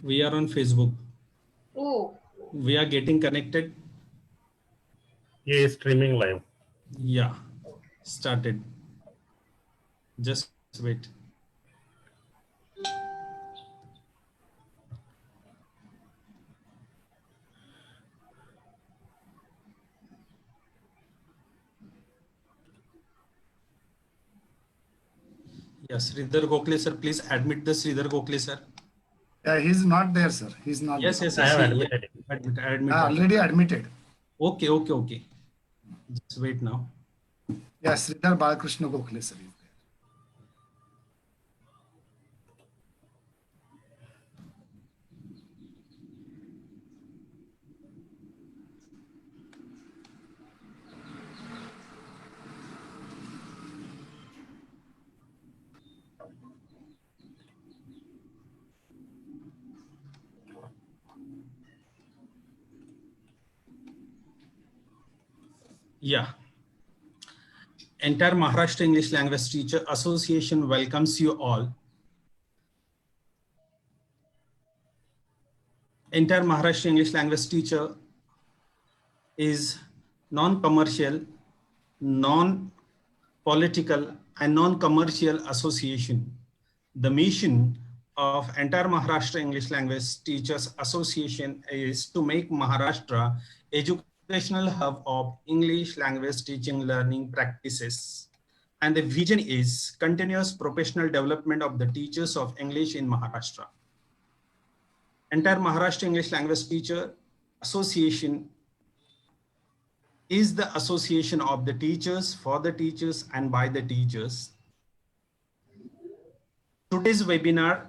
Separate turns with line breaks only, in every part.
We are on Facebook.
Oh.
We are getting connected.
Yeah, streaming live.
Yeah, started. Just wait. Yes, Sridhar Gokhale sir, please admit the Sridhar Gokhale sir.
He's not there, sir. He's not
Yes,
there.
yes,
I
yes.
have admitted.
Admit.
Already admitted.
Okay. Just wait now.
Yes, Sridhar Balakrishna Gokhale, sir. Is there.
Yeah. Entire Maharashtra English Language Teacher Association welcomes you all. Entire Maharashtra English Language Teacher is non-commercial, non-political, and non-commercial association. The mission of entire Maharashtra English Language Teachers Association is to make Maharashtra educational hub of English language teaching learning practices. And the vision is continuous professional development of the teachers of English in Maharashtra. Entire Maharashtra English Language Teacher Association is the association of the teachers, for the teachers, and by the teachers. Today's webinar,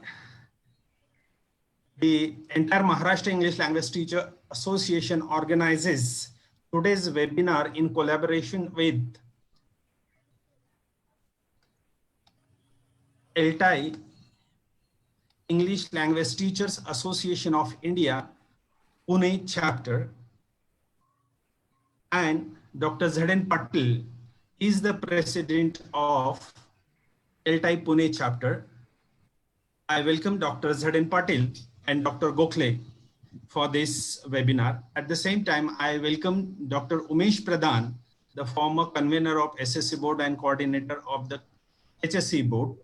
the entire Maharashtra English Language Teacher Association organizes today's webinar in collaboration with eMELTA, English Language Teachers Association of India, Pune chapter, and Dr. Z.N. Patil is the president of eMELTA Pune chapter. I welcome Dr. Z.N. Patil and Dr. Gokhale for this webinar. At the same time, I welcome Dr. Umesh Pradhan, the former convener of SSC board and coordinator of the HSC board.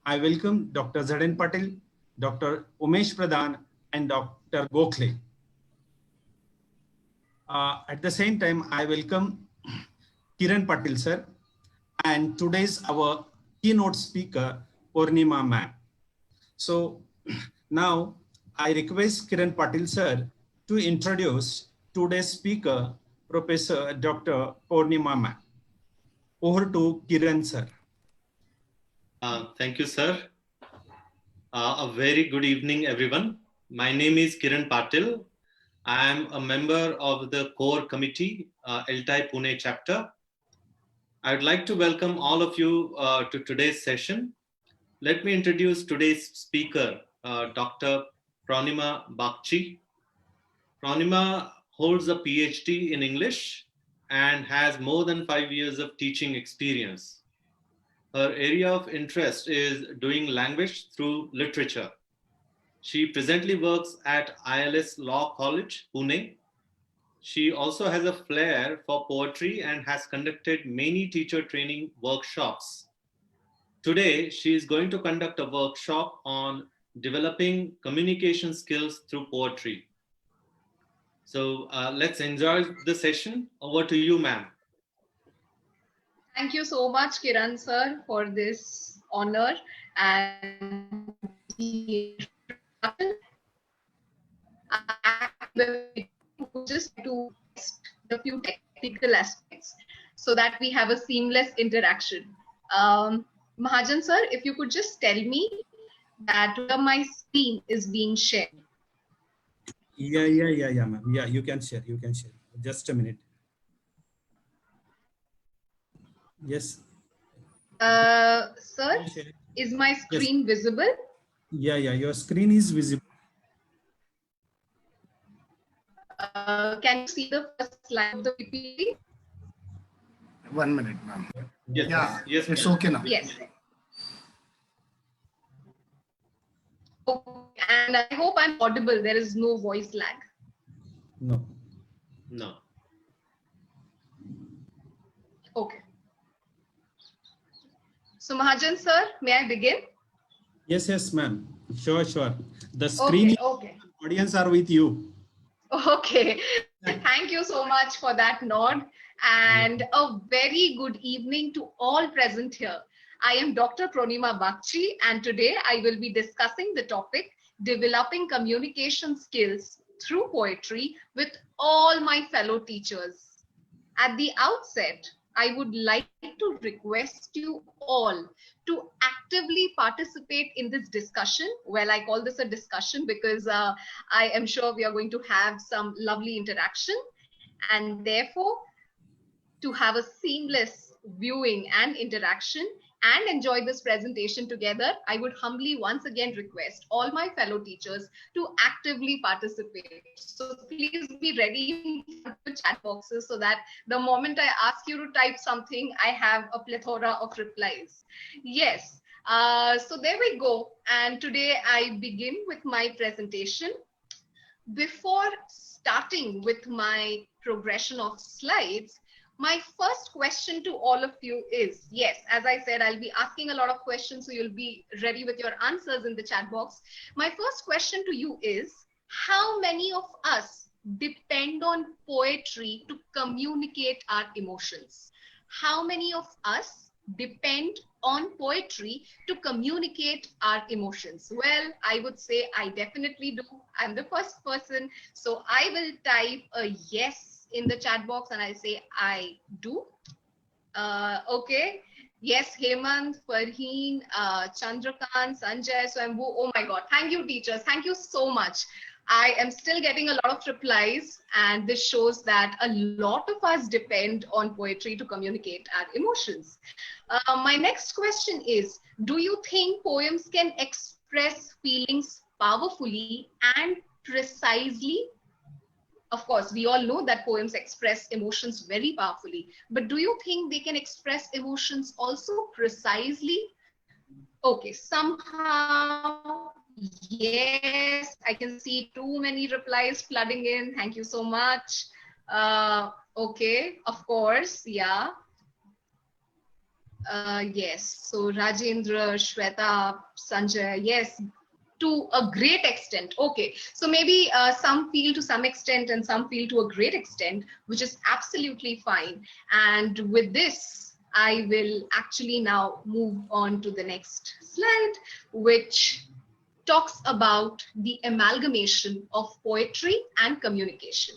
I welcome Dr. Z.N. Patil, Dr. Umesh Pradhan, and Dr. Gokhale. At the same time, I welcome Kiran Patil sir, and today's our keynote speaker, Pronema ma'am. So now I request Kiran Patil sir to introduce today's speaker, Professor Dr. Pronema ma'am. Over to Kiran sir.
Thank you, sir. A very good evening, everyone. My name is Kiran Patil. I am a member of the core committee, eMELTA Pune chapter. I would like to welcome all of you to today's session. Let me introduce today's speaker, Dr. Pronema Bagchi. Pronema holds a PhD in English and has more than 5 years of teaching experience. Her area of interest is doing language through literature. She presently works at ILS Law College, Pune. She also has a flair for poetry and has conducted many teacher training workshops. Today, she is going to conduct a workshop on developing communication skills through poetry. So let's enjoy the session. Over to you, ma'am.
Thank you so much, Kiran sir, for this honor and just to test the few technical aspects so that we have a seamless interaction. Mahajan sir, if you could just tell me that my screen is being shared.
Yeah, ma'am. Yeah, you can share. Just a minute. Yes.
Sir, is my screen visible?
Yeah, your screen is visible.
Can you see the first slide of the PPT?
1 minute, ma'am.
Yes,
Yeah,
yes,
it's okay now.
Yes. And I hope I'm audible. There is no voice lag.
No.
No.
Okay. So Mahajan sir, may I begin?
Yes, yes, ma'am. Sure, sure. The screen
Okay.
audience are with you.
Okay. Thank you so much for that nod. And a very good evening to all present here. I am Dr. Pronema Bagchi, and today I will be discussing the topic developing communication skills through poetry with all my fellow teachers. At the outset, I would like to request you all to actively participate in this discussion. Well, I call this a discussion because I am sure we are going to have some lovely interaction, and therefore to have a seamless viewing and interaction and enjoy this presentation together, I would humbly once again request all my fellow teachers to actively participate. So please be ready in the chat boxes so that the moment I ask you to type something, I have a plethora of replies. Yes, so there we go. And today I begin with my presentation. Before starting with my progression of slides, my first question to all of you is, yes, as I said, I'll be asking a lot of questions, so you'll be ready with your answers in the chat box. My first question to you is, how many of us depend on poetry to communicate our emotions? How many of us depend on poetry to communicate our emotions? Well, I would say I definitely do. I'm the first person, so I will type a yes in the chat box and I'll say I do. Okay. Yes, Hemant, Farheen, Chandrakant, Sanjay, Swambhu. Oh my God. Thank you, teachers. Thank you so much. I am still getting a lot of replies, and this shows that a lot of us depend on poetry to communicate our emotions. My next question is, do you think poems can express feelings powerfully and precisely? Of course, we all know that poems express emotions very powerfully, but do you think they can express emotions also precisely? Okay, somehow, yes, I can see too many replies flooding in. Thank you so much. Okay, of course, yeah. Yes, so Rajendra, Shweta, Sanjay, yes, to a great extent. Okay, so maybe some feel to some extent and some feel to a great extent, which is absolutely fine. And with this, I will actually now move on to the next slide, which talks about the amalgamation of poetry and communication.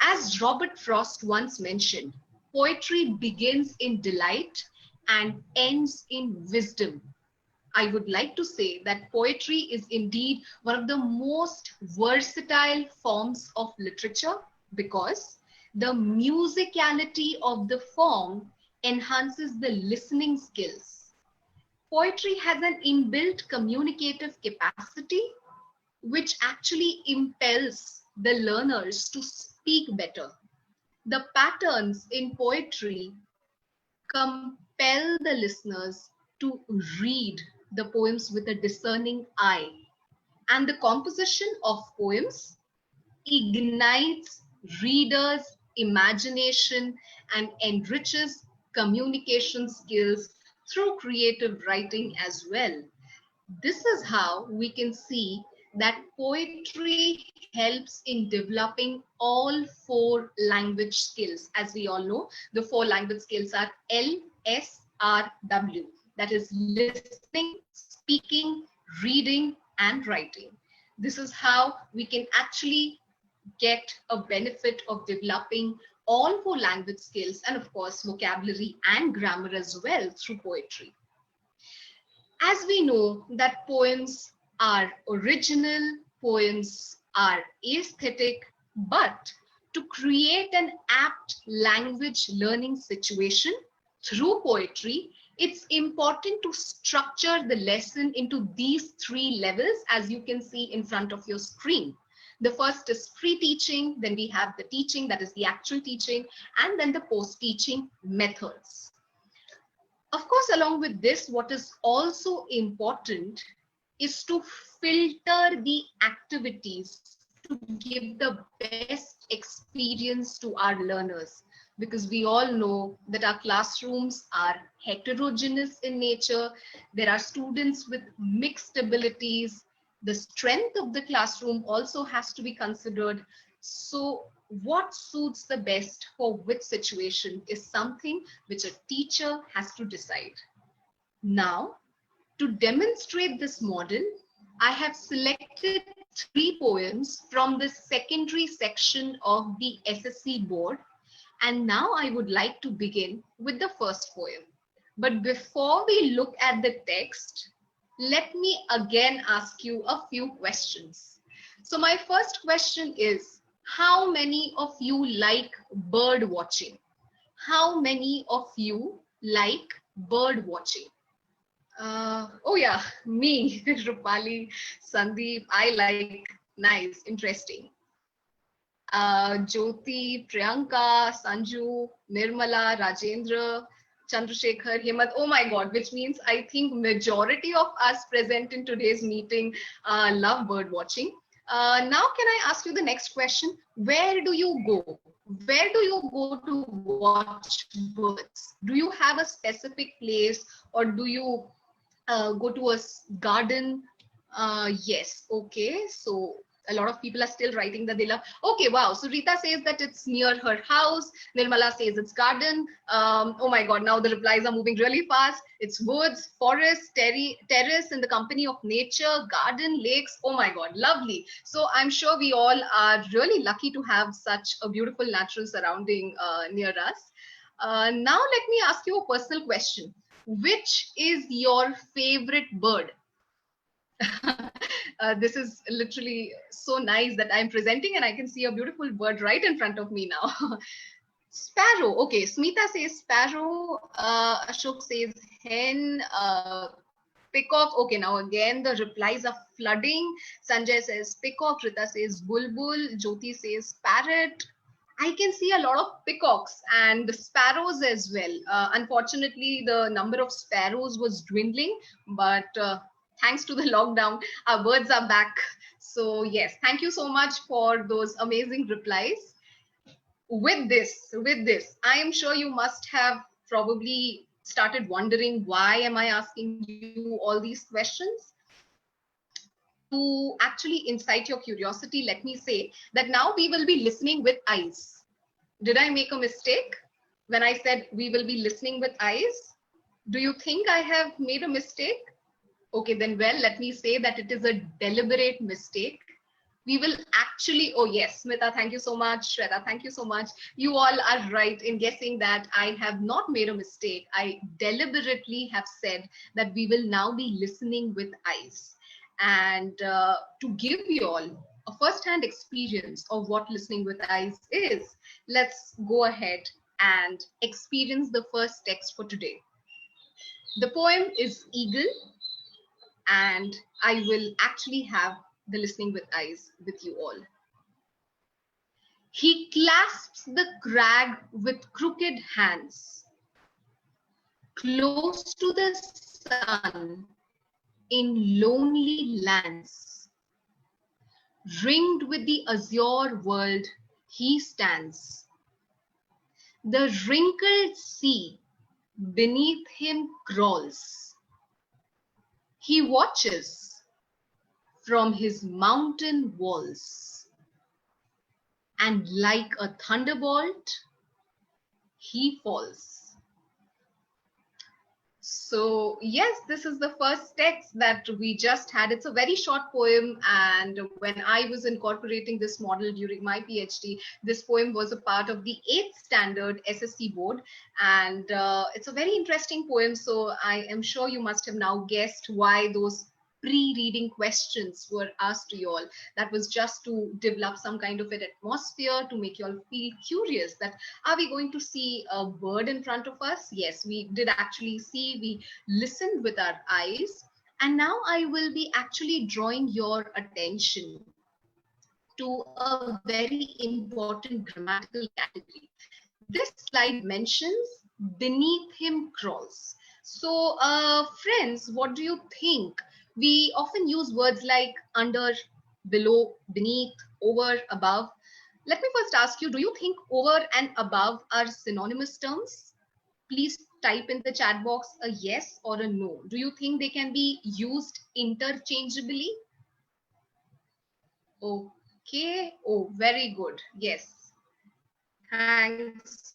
As Robert Frost once mentioned, poetry begins in delight and ends in wisdom. I would like to say that poetry is indeed one of the most versatile forms of literature because the musicality of the form enhances the listening skills. Poetry has an inbuilt communicative capacity which actually impels the learners to speak better. The patterns in poetry compel the listeners to read the poems with a discerning eye. And the composition of poems ignites readers' imagination and enriches communication skills through creative writing as well. This is how we can see that poetry helps in developing all four language skills. As we all know, the four language skills are LSRW. That is listening, speaking, reading, and writing. This is how we can actually get a benefit of developing all four language skills and of course vocabulary and grammar as well through poetry. As we know that poems are original, poems are aesthetic, but to create an apt language learning situation through poetry, it's important to structure the lesson into these three levels, as you can see in front of your screen. The first is pre-teaching, then we have the teaching, that is the actual teaching, and then the post-teaching methods. Of course, along with this, what is also important is to filter the activities to give the best experience to our learners, because we all know that our classrooms are heterogeneous in nature. There are students with mixed abilities. The strength of the classroom also has to be considered. So what suits the best for which situation is something which a teacher has to decide. Now, to demonstrate this model, I have selected 3 poems from the secondary section of the SSC board. And now I would like to begin with the first poem. But before we look at the text, let me again ask you a few questions. So my first question is, how many of you like bird watching? How many of you like bird watching? Oh yeah, me, Rupali, Sandeep, I like, nice, interesting. Jyoti, Priyanka, Sanju, Nirmala, Rajendra, Chandrasekhar, Himmat, oh my God, which means I think majority of us present in today's meeting love bird watching. Now can I ask you the next question? Where do you go? Where do you go to watch birds? Do you have a specific place, or do you go to a garden? Yes, okay, so a lot of people are still writing that they love. Okay, wow. So Rita says that it's near her house. Nirmala says it's garden. Oh my God, now the replies are moving really fast. It's woods, forest, terrace in the company of nature, garden, lakes. Oh my God, lovely. So I'm sure we all are really lucky to have such a beautiful natural surrounding near us. Now let me ask you a personal question. Which is your favorite bird? This is literally so nice that I'm presenting and I can see a beautiful bird right in front of me now. Sparrow. Okay, Smita says sparrow. Ashok says hen. Peacock. Okay, now again the replies are flooding. Sanjay says peacock. Rita says bulbul. Jyoti says parrot. I can see a lot of peacocks and sparrows as well. Unfortunately, the number of sparrows was dwindling, but thanks to the lockdown, our birds are back. So yes, thank you so much for those amazing replies. With this, I am sure you must have probably started wondering, why am I asking you all these questions? To actually incite your curiosity, let me say that now we will be listening with eyes. Did I make a mistake when I said we will be listening with eyes? Do you think I have made a mistake? Okay, then well, let me say that it is a deliberate mistake. We will actually, oh yes, Smita, thank you so much. Shweta, thank you so much. You all are right in guessing that I have not made a mistake. I deliberately have said that we will now be listening with eyes. And to give you all a first-hand experience of what listening with eyes is, let's go ahead and experience the first text for today. The poem is Eagle, and I will actually have the listening with eyes with you all. He clasps the crag with crooked hands, close to the sun in lonely lands. Ringed with the azure world he stands. The wrinkled sea beneath him crawls. He watches from his mountain walls, and like a thunderbolt, he falls. So yes, this is the first text that we just had. It's a very short poem, and when I was incorporating this model during my PhD, this poem was a part of the 8th standard SSC board, and it's a very interesting poem. So I am sure you must have now guessed why those pre-reading questions were asked to you all. That was just to develop some kind of an atmosphere, to make you all feel curious that, are we going to see a bird in front of us? Yes, we did actually see, we listened with our eyes. And now I will be actually drawing your attention to a very important grammatical category. This slide mentions beneath him crawls. So friends, what do you think? We often use words like under, below, beneath, over, above. Let me first ask you, do you think over and above are synonymous terms? Please type in the chat box a yes or a no. Do you think they can be used interchangeably? Okay. Oh, very good. Yes. Thanks.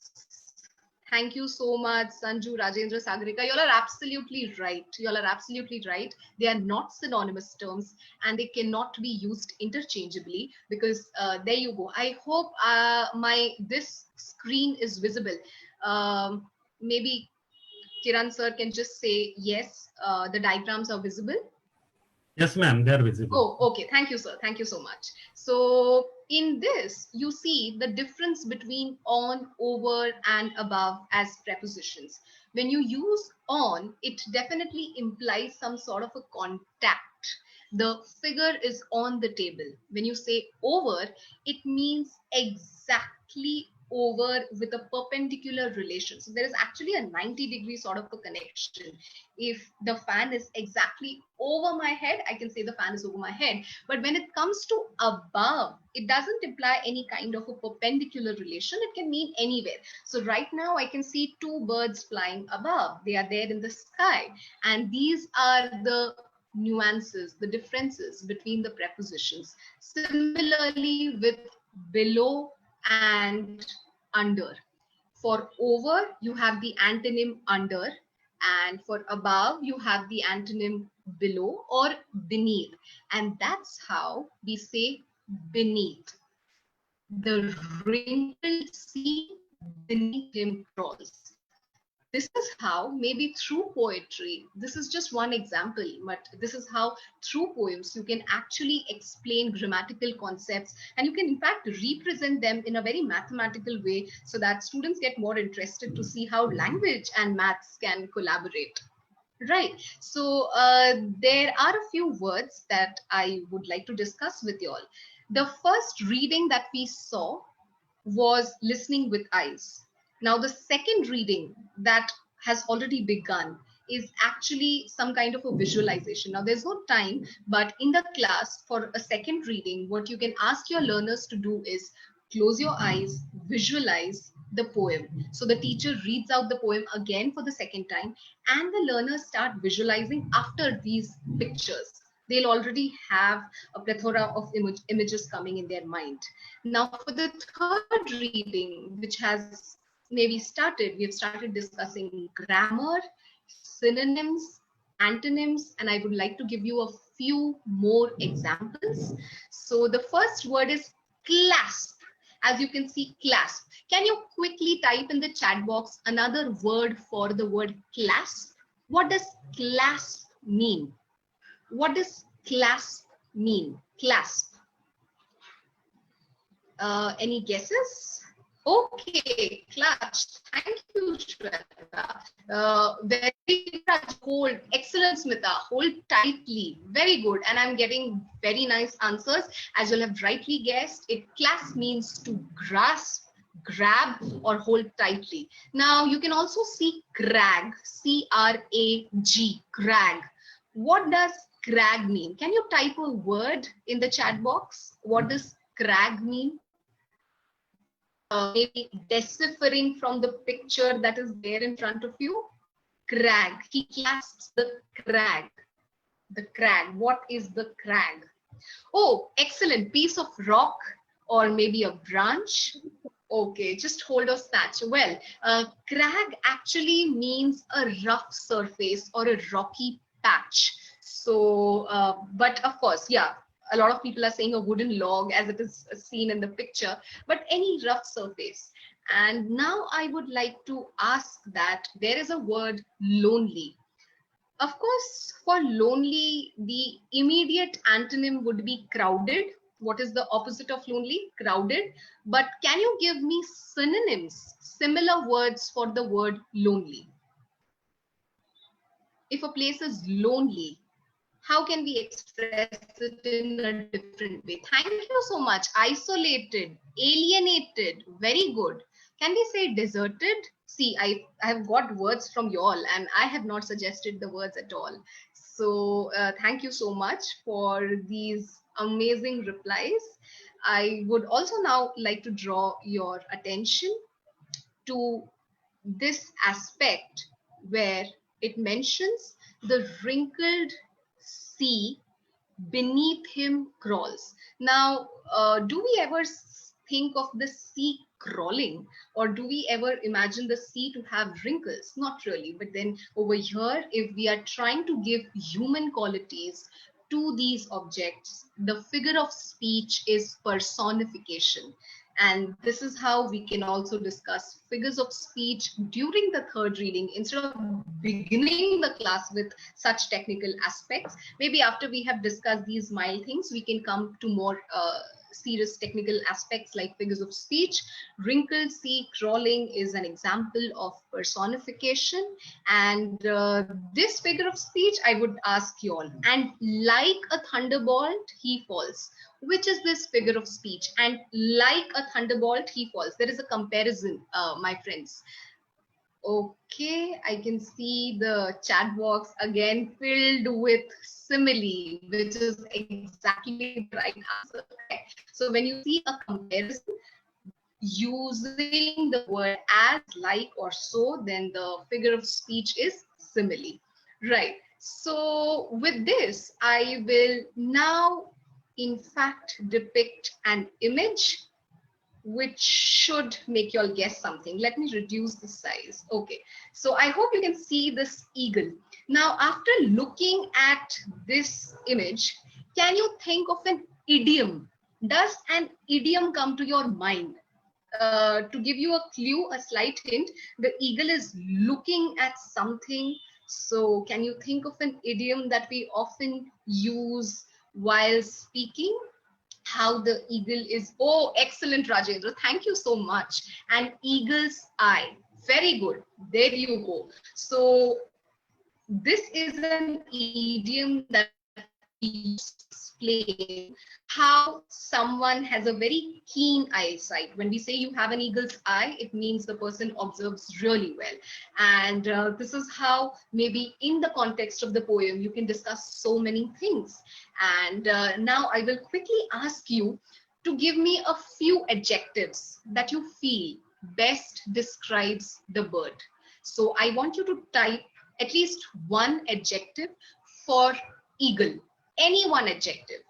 Thank you so much, Sanju, Rajendra, Sagarika. You all are absolutely right. You all are absolutely right. They are not synonymous terms and they cannot be used interchangeably because there you go. I hope this screen is visible. Maybe Kiran sir can just say yes, the diagrams are visible.
Yes, ma'am, they are visible.
Oh, okay. Thank you, sir. Thank you so much. So in this, you see the difference between on, over, and above as prepositions. When you use on, it definitely implies some sort of a contact. The figure is on the table. When you say over, it means exactly over with a perpendicular relation. So there is actually a 90-degree sort of a connection. If the fan is exactly over my head, I can say the fan is over my head. But when it comes to above, it doesn't imply any kind of a perpendicular relation. It can mean anywhere. So right now I can see two birds flying above. They are there in the sky. And these are the nuances, the differences between the prepositions. Similarly with below and under. For over, you have the antonym under, and for above, you have the antonym below or beneath. And that's how we say beneath. The wrinkled sea beneath him crawls. This is how, maybe through poetry, this is just one example, but this is how through poems you can actually explain grammatical concepts, and you can in fact represent them in a very mathematical way so that students get more interested to see how language and maths can collaborate. Right. So there are a few words that I would like to discuss with you all. The first reading that we saw was listening with eyes. Now, the second reading that has already begun is actually some kind of a visualization. Now, there's no time, but in the class for a second reading, what you can ask your learners to do is close your eyes, visualize the poem. So the teacher reads out the poem again for the second time, and the learners start visualizing after these pictures. They'll already have a plethora of images coming in their mind. Now, for the third reading, which has maybe started, we have started discussing grammar, synonyms, antonyms, and I would like to give you a few more examples. So the first word is clasp. As you can see, clasp. Can you quickly type in the chat box another word for the word clasp? What does clasp mean? What does clasp mean? Clasp. Any guesses? Okay, clutch. Thank you, Shweta. Very much. Hold. Excellent, Smita. Hold tightly. Very good. And I'm getting very nice answers. As you'll have rightly guessed, clasp means to grasp, grab, or hold tightly. Now, you can also see crag. C-R-A-G. Crag. What does crag mean? Can you type a word in the chat box? What does crag mean? Maybe deciphering from the picture that is there in front of you. Crag. He clasps the crag. The crag. What is the crag? Oh, excellent. Piece of rock or maybe a branch. Okay, just hold or snatch. Well, crag actually means a rough surface or a rocky patch. So, but of course, yeah, a lot of people are saying a wooden log as it is seen in the picture, but any rough surface. And now I would like to ask that there is a word lonely. Of course, for lonely, the immediate antonym would be crowded. What is the opposite of lonely? Crowded. But can you give me synonyms, similar words for the word lonely? If a place is lonely, how can we express it in a different way? Thank you so much. Isolated, alienated, very good. Can we say deserted? See, I have got words from you all and I have not suggested the words at all. So thank you so much for these amazing replies. I would also now like to draw your attention to this aspect where it mentions the wrinkled sea beneath him crawls. Now, do we ever think of the sea crawling, or do we ever imagine the sea to have wrinkles? Not really. But then over here, if we are trying to give human qualities to these objects, the figure of speech is personification. And this is how we can also discuss figures of speech during the third reading. Instead of beginning the class with such technical aspects, maybe after we have discussed these mild things, we can come to more serious technical aspects like figures of speech. Wrinkled sea crawling is an example of personification. And this figure of speech, I would ask you all, and like a thunderbolt, he falls. Which is this figure of speech? And like a thunderbolt, he falls. There is a comparison, my friends. Okay, I can see the chat box again filled with simile, which is exactly the right answer. So when you see a comparison using the word as, like, or so, then the figure of speech is simile. Right. So with this, I will now in fact depict an image which should make you all guess something. Let me reduce the size. Okay, so I hope you can see this eagle. Now, after looking at this image, can you think of an idiom? Does an idiom come to your mind? To give you a clue, a slight hint, the eagle is looking at something. So can you think of an idiom that we often use while speaking? How the eagle is, oh, excellent, Rajendra, thank you so much. An eagle's eye, very good, there you go. So this is an idiom that we use to explain how someone has a very keen eyesight. When we say you have an eagle's eye, it means the person observes really well. And this is how maybe in the context of the poem, you can discuss so many things. And now I will quickly ask you to give me a few adjectives that you feel best describes the bird. So I want you to type at least one adjective for eagle, any one adjective.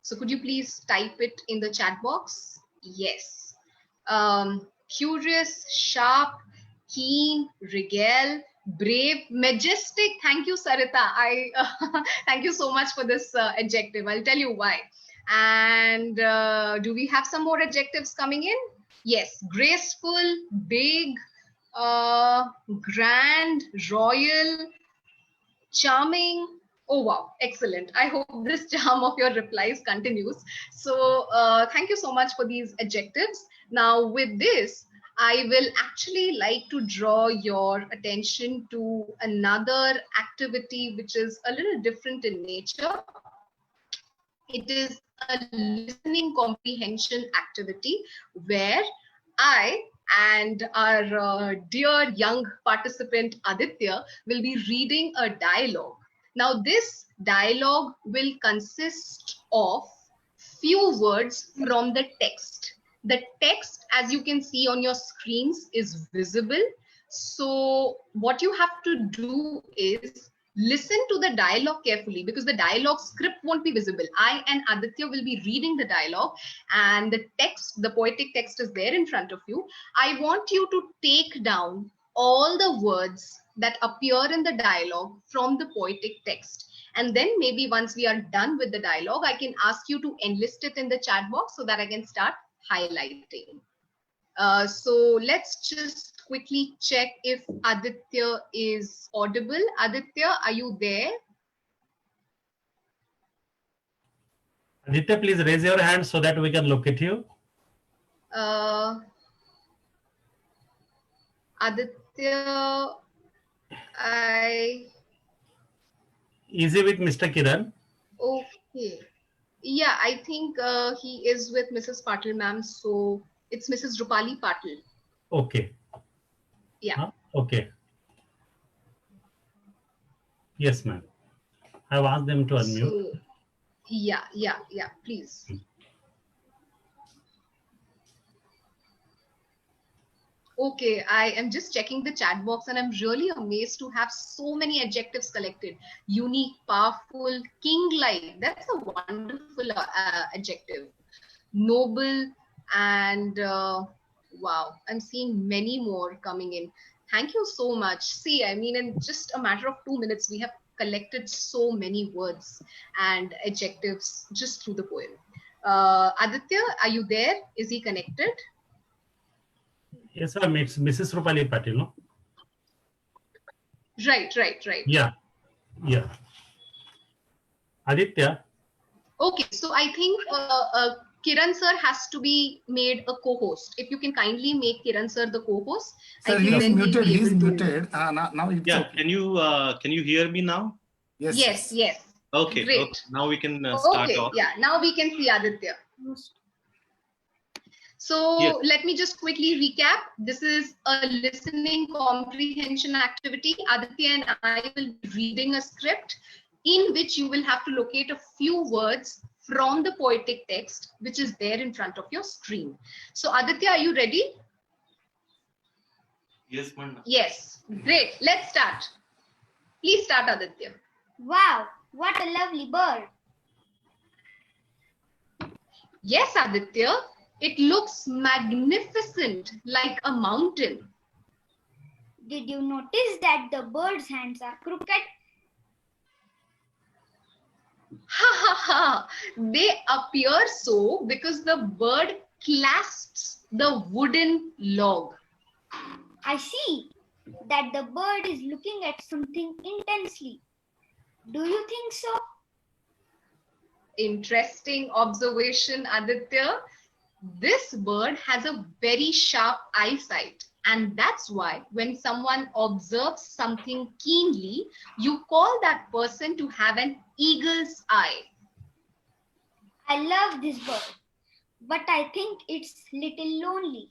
So could you please type it in the chat box? Yes. Curious, sharp, keen, regale, brave, majestic. Thank you, Sarita. Thank you so much for this adjective. I'll tell you why. And do we have some more adjectives coming in? Yes, graceful, big, grand, royal, charming. Oh, wow, excellent. I hope this charm of your replies continues. So thank you so much for these adjectives. Now with this, I will actually like to draw your attention to another activity which is a little different in nature. It is a listening comprehension activity where I and our dear young participant Aditya will be reading a dialogue. Now this dialogue will consist of few words from the text. The text, as you can see on your screens, is visible. So what you have to do is listen to the dialogue carefully, because the dialogue script won't be visible. I and Aditya will be reading the dialogue, and the text, the poetic text, is there in front of you. I want you to take down all the words that appear in the dialogue from the poetic text. And then maybe once we are done with the dialogue, I can ask you to enlist it in the chat box so that I can start highlighting. So let's just quickly check if Aditya is audible. Aditya, are you there?
Aditya, please raise your hand so that we can locate you.
Aditya,
Easy with Mr. Kiran.
Okay. Yeah, I think he is with Mrs. Patil, ma'am. So it's Mrs. Rupali Patil.
Okay.
Yeah.
Okay. Yes, ma'am. I've asked them to unmute.
So, yeah, please. Okay, I am just checking the chat box and I'm really amazed to have so many adjectives collected. Unique, powerful, king-like. That's a wonderful adjective. Noble and wow, I'm seeing many more coming in. Thank you so much. See, I mean, in just a matter of 2 minutes, we have collected so many words and adjectives just through the poem. Aditya, are you there? Is he connected?
Yes, ma'am. It's Mrs. Rupali Patil, no?
Right.
Yeah. Aditya.
Okay, so I think Kiran sir has to be made a co-host. If you can kindly make Kiran sir the co-host,
Sir,
I think
he's
then we'll
muted.
be
He's
able to-
muted. Now it's
Yeah,
okay.
can you hear me now?
Yes.
Okay,
Great.
okay. Now we can start
Okay,
off.
yeah, now we can see Aditya. So
Yes.
let me just quickly recap. This is a listening comprehension activity. Aditya and I will be reading a script in which you will have to locate a few words from the poetic text, which is there in front of your screen. So Aditya, are you ready?
Yes, Manna.
Yes, great. Let's start. Please start, Aditya.
Wow, what a lovely bird.
Yes, Aditya, it looks magnificent like a mountain.
Did you notice that the bird's hands are crooked?
Ha ha ha! They appear so because the bird clasps the wooden log.
I see that the bird is looking at something intensely. Do you think so?
Interesting observation, Aditya. This bird has a very sharp eyesight, and that's why when someone observes something keenly, you call that person to have an eagle's eye.
I love this bird, but I think it's little lonely.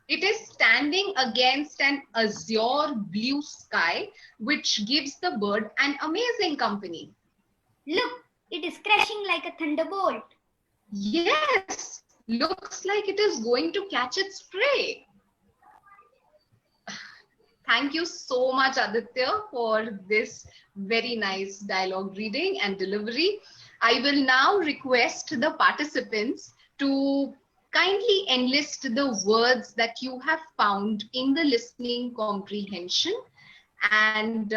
It is standing against an azure blue sky, which gives the bird an amazing company.
Look, it is crashing like a thunderbolt.
Yes, looks like it is going to catch its prey. Thank you so much, Aditya, for this very nice dialogue reading and delivery. I will now request the participants to kindly enlist the words that you have found in the listening comprehension and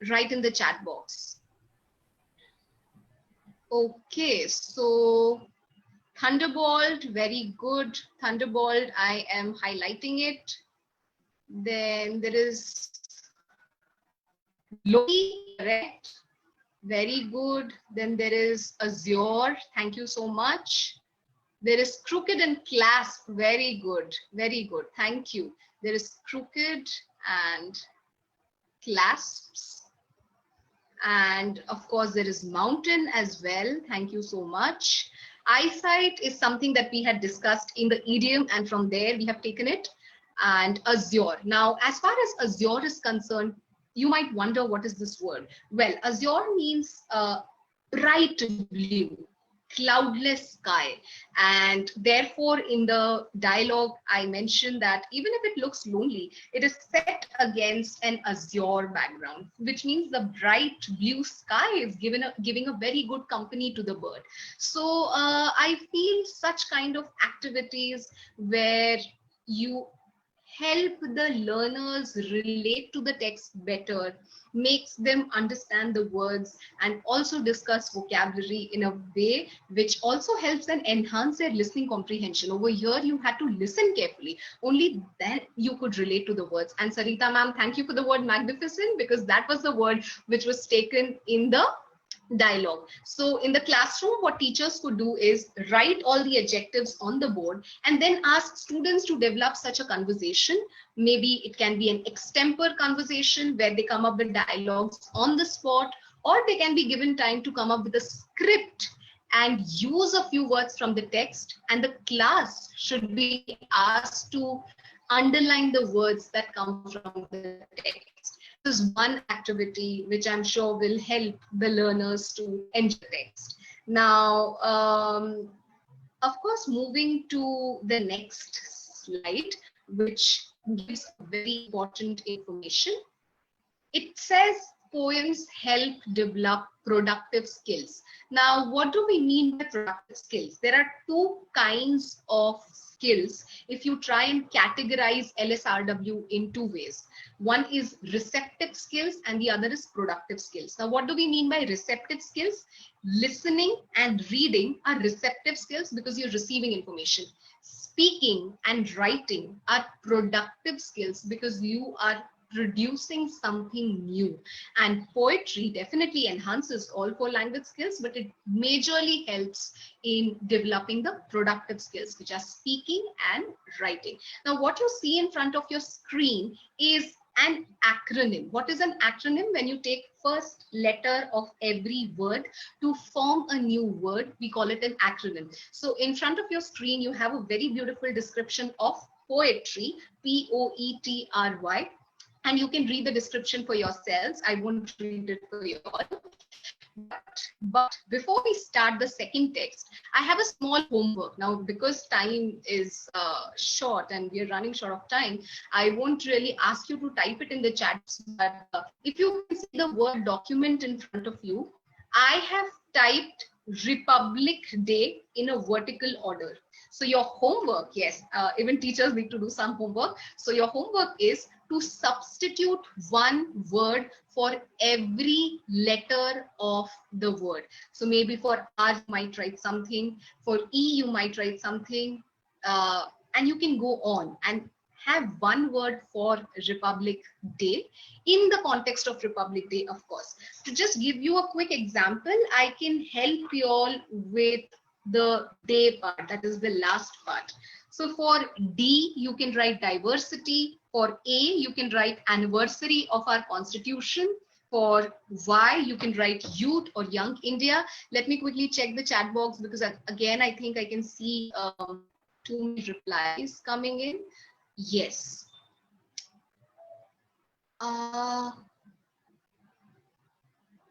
write in the chat box. Okay, so Thunderbolt, very good. Thunderbolt, I am highlighting it. Then there is Loki, correct. Very good. Then there is Azure. Thank you so much. There is crooked and clasp. Very good. Very good. Thank you. There is crooked and clasps. And of course, there is mountain as well. Thank you so much. Eyesight is something that we had discussed in the idiom, and from there we have taken it. And azure. Now, as far as azure is concerned, you might wonder what is this word? Well, azure means bright blue, cloudless sky. And therefore, in the dialogue, I mentioned that even if it looks lonely, it is set against an azure background, which means the bright blue sky is giving a very good company to the bird. So I feel such kind of activities where you help the learners relate to the text better, makes them understand the words, and also discuss vocabulary in a way which also helps them enhance their listening comprehension. Over here, you had to listen carefully. Only then you could relate to the words. And Sarita ma'am, thank you for the word magnificent, because that was the word which was taken in the dialogue. So in the classroom, what teachers could do is write all the adjectives on the board and then ask students to develop such a conversation. Maybe it can be an extempore conversation where they come up with dialogues on the spot, or they can be given time to come up with a script and use a few words from the text, and the class should be asked to underline the words that come from the text. is one activity which I'm sure will help the learners to enjoy text. Now, of course, moving to the next slide, which gives very important information. It says poems help develop productive skills. Now, what do we mean by productive skills? There are two kinds of skills if you try and categorize LSRW in two ways. One is receptive skills and the other is productive skills. Now, what do we mean by receptive skills? Listening and reading are receptive skills because you're receiving information. Speaking and writing are productive skills because you are producing something new. And poetry definitely enhances all four language skills, but it majorly helps in developing the productive skills, which are speaking and writing. Now, what you see in front of your screen is an acronym. What is an acronym? When you take first letter of every word to form a new word, we call it an acronym. So in front of your screen, you have a very beautiful description of poetry, Poetry, and you can read the description for yourselves. I won't read it for you all. But before we start the second text, I have a small homework. Now, because time is short and we are running short of time, I won't really ask you to type it in the chat. But if you can see the word document in front of you, I have typed Republic Day in a vertical order. So your homework, yes, even teachers need to do some homework. So your homework is to substitute one word for every letter of the word. So maybe for R, you might write something. For E, you might write something. And you can go on and have one word for Republic Day in the context of Republic Day, of course. To just give you a quick example, I can help you all with the day part, that is the last part. So for D, you can write diversity. For A, you can write anniversary of our constitution. For Y, you can write youth or young India. Let me quickly check the chat box because again, I think I can see too many replies coming in. Yes.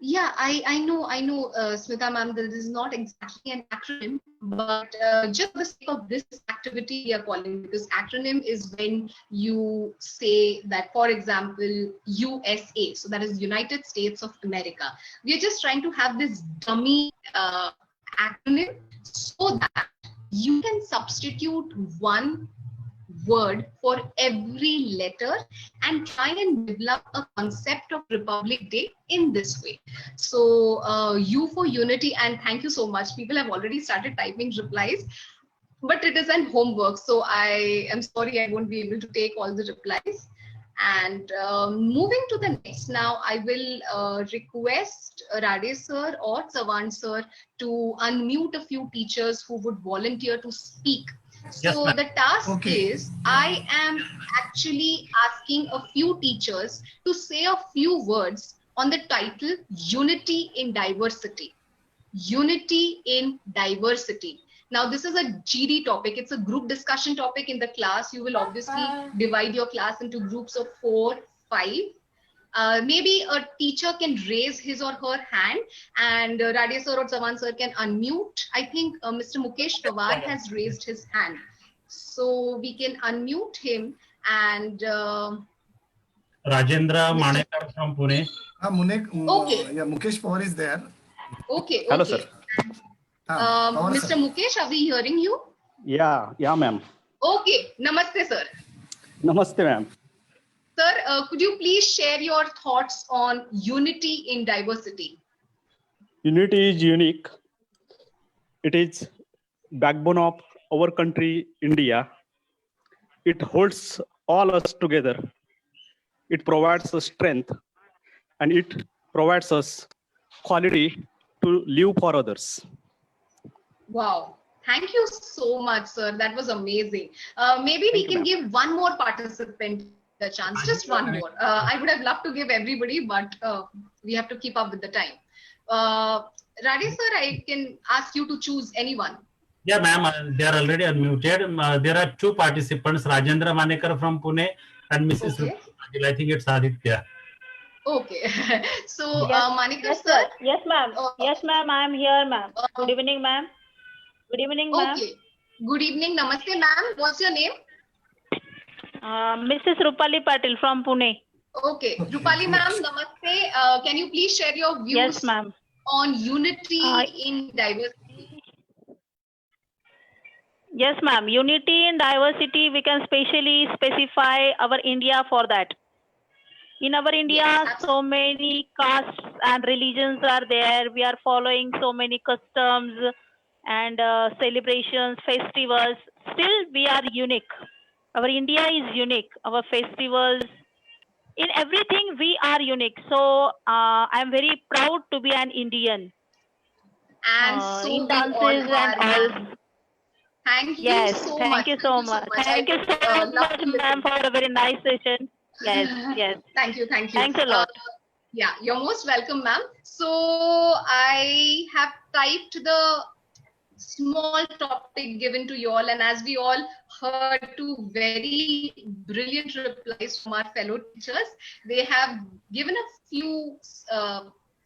Yeah, I know, Smita ma'am, that this is not exactly an acronym, but just for the sake of this activity, we are calling it, because acronym is when you say that, for example, USA, so that is United States of America. We are just trying to have this dummy acronym so that you can substitute one word for every letter and try and develop a concept of Republic Day in this way. So U for unity, and thank you so much. People have already started typing replies, but it is an homework. So I am sorry, I won't be able to take all the replies. And moving to the next now, I will request Rade sir or Savan sir to unmute a few teachers who would volunteer to speak. So
Yes,
the task is, I am actually asking a few teachers to say a few words on the title Unity in Diversity. Unity in Diversity. Now, this is a GD topic. It's a group discussion topic in the class. You will obviously divide your class into groups of 4, 5. Maybe a teacher can raise his or her hand, and Rade sir or Savan sir can unmute. I think Mr. Mukesh Pawar has raised his hand. So we can unmute him, and
Rajendra Manekar from Pune.
Okay.
Yeah, Mukesh Pawar is there.
Okay.
Hello, sir.
Pawar,
Mr.
sir.
Mukesh, are we hearing you?
Yeah, ma'am.
Okay. Namaste, sir.
Namaste, ma'am.
Sir, could you please share your thoughts on unity in diversity?
Unity is unique. It is backbone of our country, India. It holds all us together. It provides us strength, and it provides us quality to live for others.
Wow. Thank you so much, sir. That was amazing. Maybe we can give one more participant a chance, just one more. I would have loved to give everybody, but we have to keep up with the time. Rade sir, I can ask you to choose anyone.
Yeah, ma'am, they are already unmuted. There are two participants, Rajendra Manekar from Pune and Mrs.
Okay.
I think it's Aditya.
Okay. So,
Yes,
Manika
yes,
sir.
sir. Yes, ma'am.
uh,
Yes, ma'am. I am here, ma'am.
uh,
Good evening, ma'am. Good evening, ma'am.
okay. Good evening. Namaste, ma'am. What's your name?
Mrs. Rupali Patil from Pune.
Okay. Rupali, ma'am. Namaste. Can you please share your
Yes,
views
ma'am.
on unity in diversity?
Yes, ma'am. Unity in diversity, we can specially specify our India for that. In our India,
Yes,
so many castes and religions are there. We are following so many customs and celebrations, festivals. Still, we are unique. Our India is unique. Our festivals, in everything, we are unique. So, I'm very proud to be an Indian.
and so
In
we all
dances and
are,
all.
ma'am. Thank you
Yes,
so
thank
much.
you
Thank
so
you so
much.
much. I
Thank you
would
so
love
much,
to
ma'am,
listen.
for a very nice session. Yes, yes.
Thank you. Thank you.
Thanks a lot.
Yeah, you're most welcome, ma'am. So I have typed the small topic given to you all, and as we all heard two very brilliant replies from our fellow teachers, they have given a few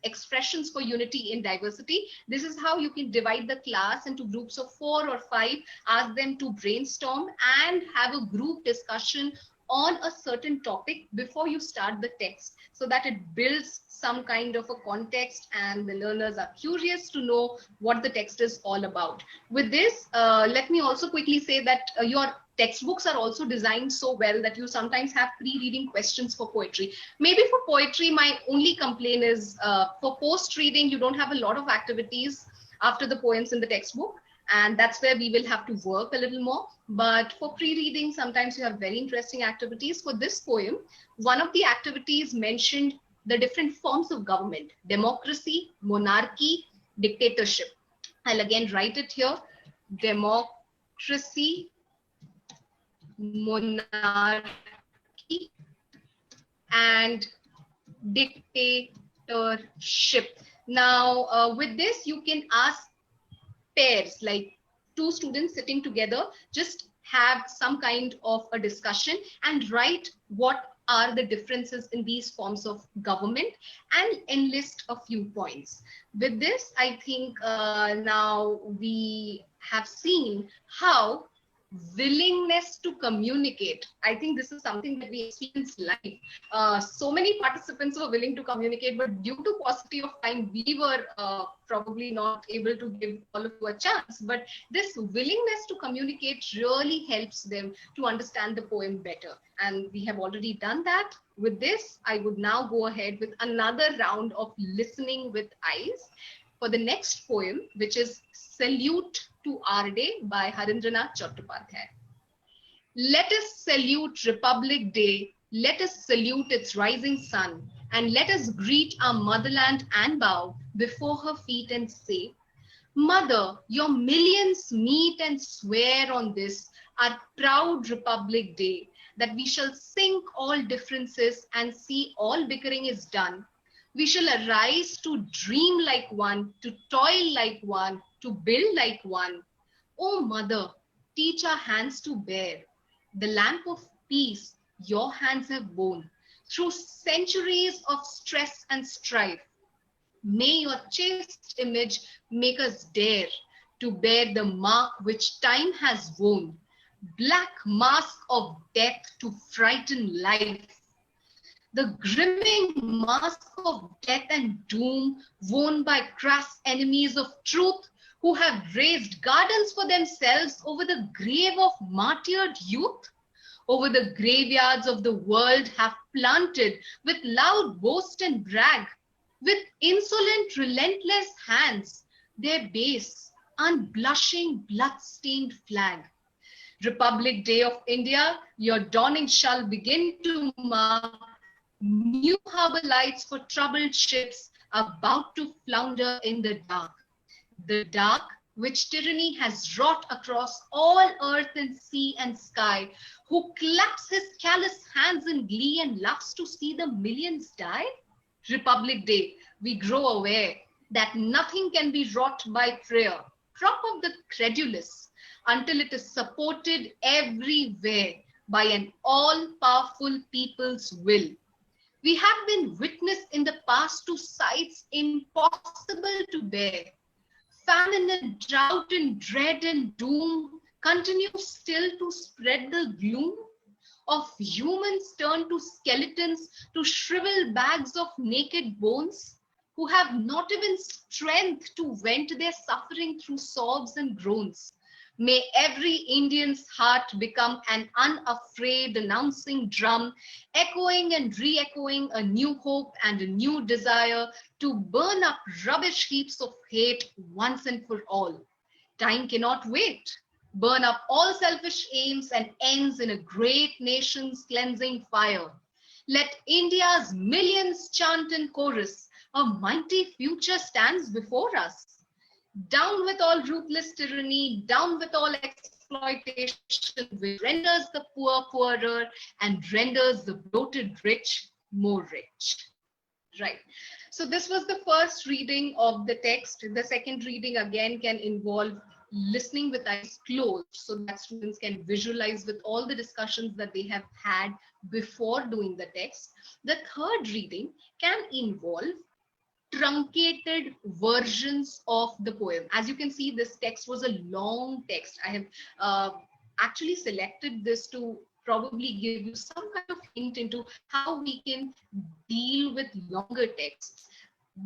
expressions for unity in diversity. This is how you can divide the class into groups of 4 or 5, ask them to brainstorm and have a group discussion on a certain topic before you start the text, so that it builds some kind of a context and the learners are curious to know what the text is all about. With this, let me also quickly say that your textbooks are also designed so well that you sometimes have pre-reading questions for poetry. Maybe for poetry, my only complaint is for post-reading, you don't have a lot of activities after the poems in the textbook. And that's where we will have to work a little more. But for pre-reading, sometimes you have very interesting activities. For this poem, one of the activities mentioned the different forms of government: democracy, monarchy, dictatorship. I'll again write it here: democracy, monarchy, and dictatorship. Now, with this, you can ask pairs, like 2 students sitting together, just have some kind of a discussion and write what are the differences in these forms of government and enlist a few points. With this, I think now we have seen how willingness to communicate, I think this is something that we experience live. So many participants were willing to communicate, but due to paucity of time, we were probably not able to give all of you a chance. But this willingness to communicate really helps them to understand the poem better. And we have already done that. With this, I would now go ahead with another round of listening with eyes for the next poem, which is Salute to Our Day by Harindranath Chattopadhyay. Let us salute Republic Day, let us salute its rising sun, and let us greet our motherland and bow before her feet and say, Mother, your millions meet and swear on this, our proud Republic Day, that we shall sink all differences and see all bickering is done. We shall arise to dream like one, to toil like one, to build like one. O Mother, teach our hands to bear the lamp of peace your hands have borne through centuries of stress and strife. May your chaste image make us dare to bear the mark which time has worn, black mask of death to frighten life. The grimming mask of death and doom worn by crass enemies of truth who have raised gardens for themselves over the grave of martyred youth, over the graveyards of the world have planted with loud boast and brag, with insolent, relentless hands, their base, unblushing, blood-stained flag. Republic Day of India, your dawning shall begin to mark new harbor lights for troubled ships about to flounder in the dark. The dark which tyranny has wrought across all earth and sea and sky, who claps his callous hands in glee and loves to see the millions die? Republic Day, we grow aware that nothing can be wrought by prayer, prop of the credulous, until it is supported everywhere by an all-powerful people's will. We have been witness in the past to sights impossible to bear. Famine and drought and dread and doom continue still to spread the gloom of humans turned to skeletons, to shrivel bags of naked bones, who have not even strength to vent their suffering through sobs and groans. May every Indian's heart become an unafraid announcing drum, echoing and re-echoing a new hope and a new desire to burn up rubbish heaps of hate once and for all. Time cannot wait. Burn up all selfish aims and ends in a great nation's cleansing fire. Let India's millions chant in chorus, a mighty future stands before us. Down with all ruthless tyranny, down with all exploitation, which renders the poor poorer and renders the bloated rich more rich. Right. So this was the first reading of the text. The second reading again can involve listening with eyes closed so that students can visualize with all the discussions that they have had before doing the text. The third reading can involve truncated versions of the poem. As you can see, this text was a long text. I have actually selected this to probably give you some kind of hint into how we can deal with longer texts.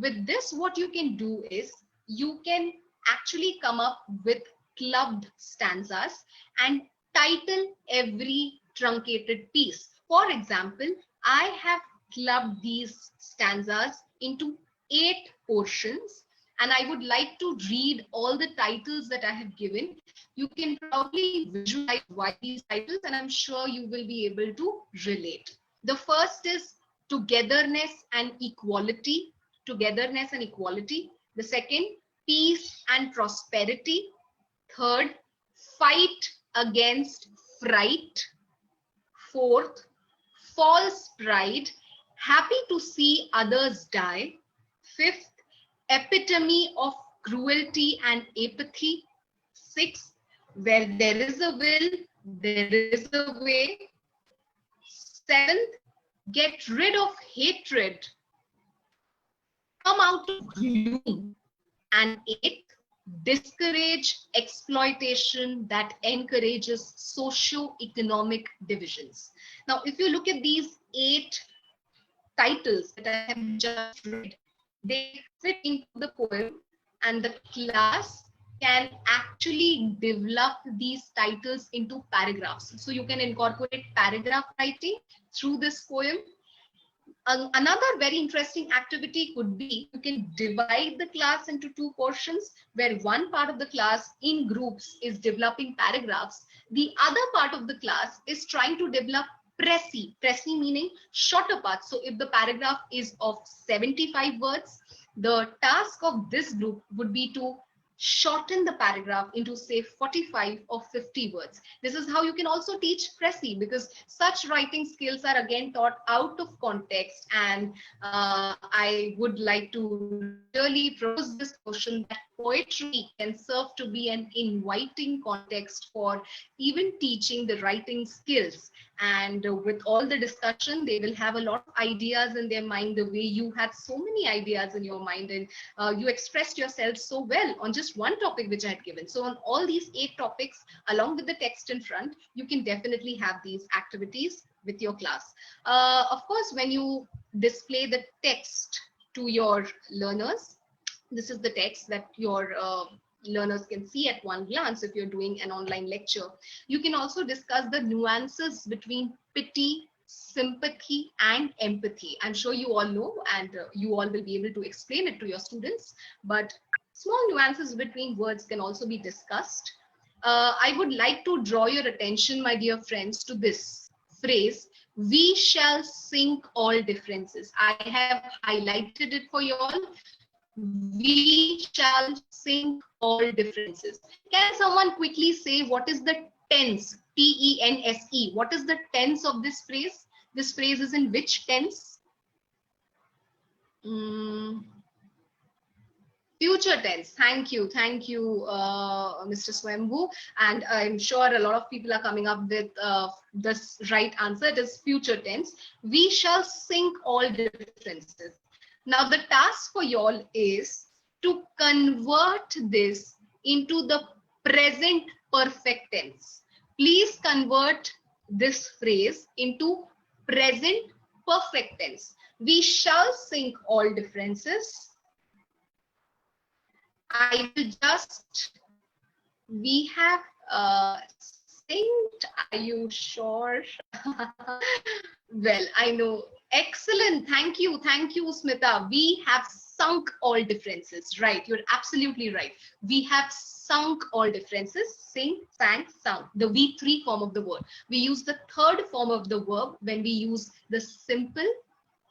With this, what you can do is you can actually come up with clubbed stanzas and title every truncated piece. For example, I have clubbed these stanzas into 8 portions, and I would like to read all the titles that I have given. You can probably visualize why these titles, and I'm sure you will be able to relate. The first is togetherness and equality. Togetherness and equality. The second, peace and prosperity. Third, fight against fright. Fourth, false pride, happy to see others die. Fifth, epitome of cruelty and apathy. Sixth, where there is a will, there is a way. Seventh, get rid of hatred, come out of gloom. And eighth, discourage exploitation that encourages socio-economic divisions. Now, if you look at these 8 titles that I have just read, they fit into the poem, and the class can actually develop these titles into paragraphs. So you can incorporate paragraph writing through this poem. Another very interesting activity could be you can divide the class into 2 portions, where one part of the class in groups is developing paragraphs. The other part of the class is trying to develop presi meaning shorter parts. So if the paragraph is of 75 words, the task of this group would be to shorten the paragraph into say 45 or 50 words. This is how you can also teach presi, because such writing skills are again taught out of context, and I would like to really propose this notion that poetry can serve to be an inviting context for even teaching the writing skills. And with all the discussion, they will have a lot of ideas in their mind, the way you had so many ideas in your mind, and you expressed yourself so well on just one topic which I had given. So on all these 8 topics, along with the text in front, you can definitely have these activities with your class. Of course, when you display the text to your learners, this is the text that your learners can see at one glance if you're doing an online lecture. You can also discuss the nuances between pity, sympathy, and empathy. I'm sure you all know, and you all will be able to explain it to your students, but small nuances between words can also be discussed. I would like to draw your attention, my dear friends, to this phrase, we shall sink all differences. I have highlighted it for you all. We shall sink all differences. Can someone quickly say what is the tense, T-E-N-S-E? What is the tense of this phrase? This phrase is in which tense? Future tense. Thank you, Mr. Swambhu. And I'm sure a lot of people are coming up with this right answer. It is future tense. We shall sink all differences. Now the task for y'all is to convert this into the present perfect tense. Please convert this phrase into present perfect tense. We shall sink all differences. I will just, we have synced, are you sure? Well, I know. Excellent. Thank you, Smita. We have sunk all differences. Right, you're absolutely right. We have sunk all differences. Sink, sank, sunk. The V3 form of the word. We use the third form of the verb when we use the simple,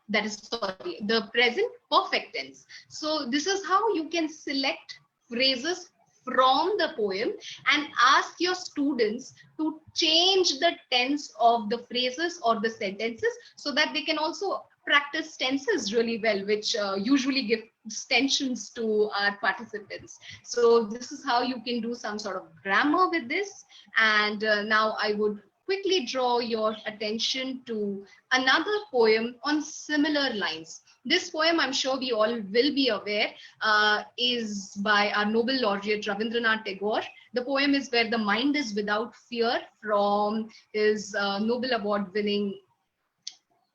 that is, sorry, the present perfect tense. So this is how you can select phrases from the poem and ask your students to change the tense of the phrases or the sentences so that they can also practice tenses really well, which usually give tensions to our participants. So this is how you can do some sort of grammar with this. And now I would quickly draw your attention to another poem on similar lines. This poem, I'm sure we all will be aware, is by our Nobel laureate Rabindranath Tagore. The poem is Where the Mind is Without Fear, from his Nobel Award winning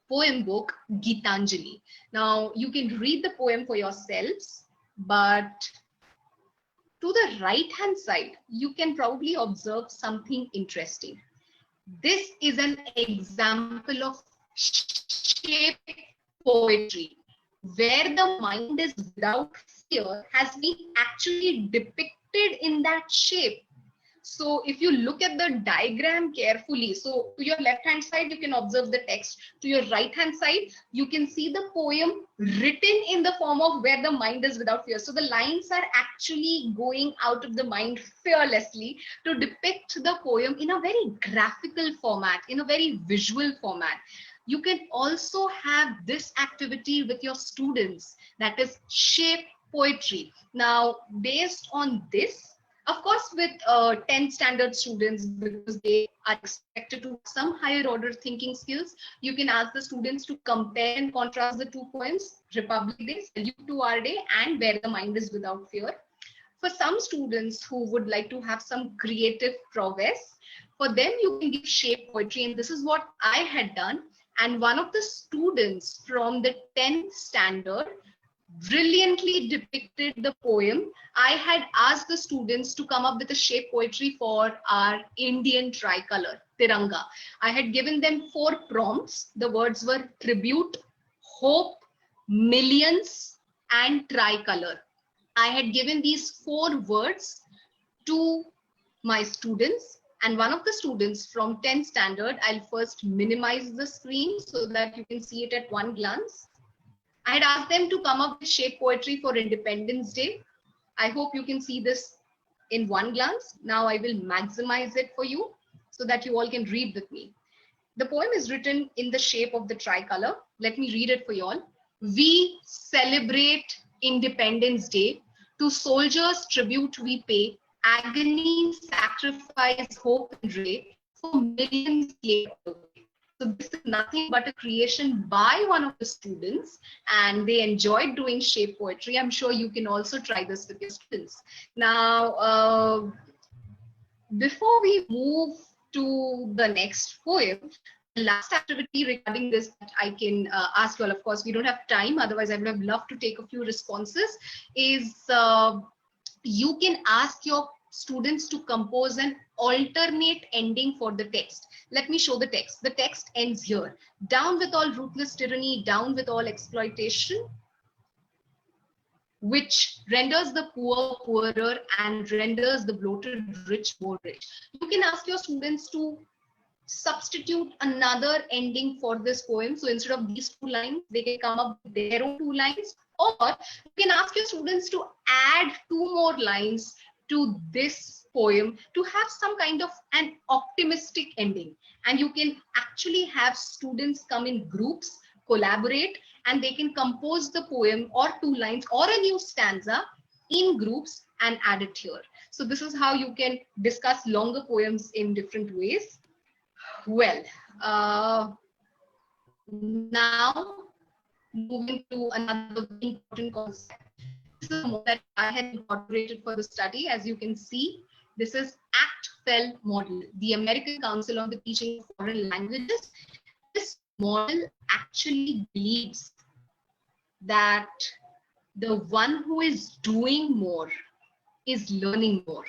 poem book Gitanjali. Now you can read the poem for yourselves, but to the right hand side, you can probably observe something interesting. This is an example of shape poetry, where the mind is without fear has been actually depicted in that shape. So if you look at the diagram carefully, so to your left hand side, you can observe the text. To your right hand side, you can see the poem written in the form of where the mind is without fear. So the lines are actually going out of the mind fearlessly to depict the poem in a very graphical format, in a very visual format. You can also have this activity with your students, that is shape poetry. Now, based on this, of course, with 10th standard students, because they are expected to have some higher order thinking skills, you can ask the students to compare and contrast the two poems, Republic Day, Salute to Our Day, and Where the Mind is Without Fear. For some students who would like to have some creative prowess, for them you can give shape poetry, and this is what I had done. And one of the students from the 10th standard brilliantly depicted the poem. I had asked the students to come up with a shape poetry for our Indian tricolor, Tiranga. I had given them 4 prompts. The words were tribute, hope, millions, and tricolor. I had given these 4 words to my students, and one of the students from 10th standard, I'll first minimize the screen so that you can see it at one glance. I had asked them to come up with shape poetry for Independence Day. I hope you can see this in one glance. Now I will maximize it for you so that you all can read with me. The poem is written in the shape of the tricolor. Let me read it for you all. We celebrate Independence Day. To soldiers tribute we pay. Agony, sacrifice, hope, and ray for millions later. So this is nothing but a creation by one of the students, and they enjoyed doing shape poetry. I'm sure you can also try this with your students. Now, before we move to the next poem, the last activity regarding this that I can ask you all, of course, we don't have time, otherwise I would have loved to take a few responses, is you can ask your students to compose an alternate ending for the text. Let me show the text. The text ends here. Down with all ruthless tyranny, down with all exploitation, which renders the poor poorer and renders the bloated rich more rich. You can ask your students to substitute another ending for this poem. So instead of these 2 lines, they can come up with their own 2 lines, or you can ask your students to add 2 more lines to this poem to have some kind of an optimistic ending. And you can actually have students come in groups, collaborate, and they can compose the poem or 2 lines or a new stanza in groups and add it here. So this is how you can discuss longer poems in different ways. Well, now moving to another important concept. This is one that I had incorporated for the study. As you can see, this is ACT-FEL model, the American Council on the Teaching of Foreign Languages. This model actually believes that the one who is doing more is learning more.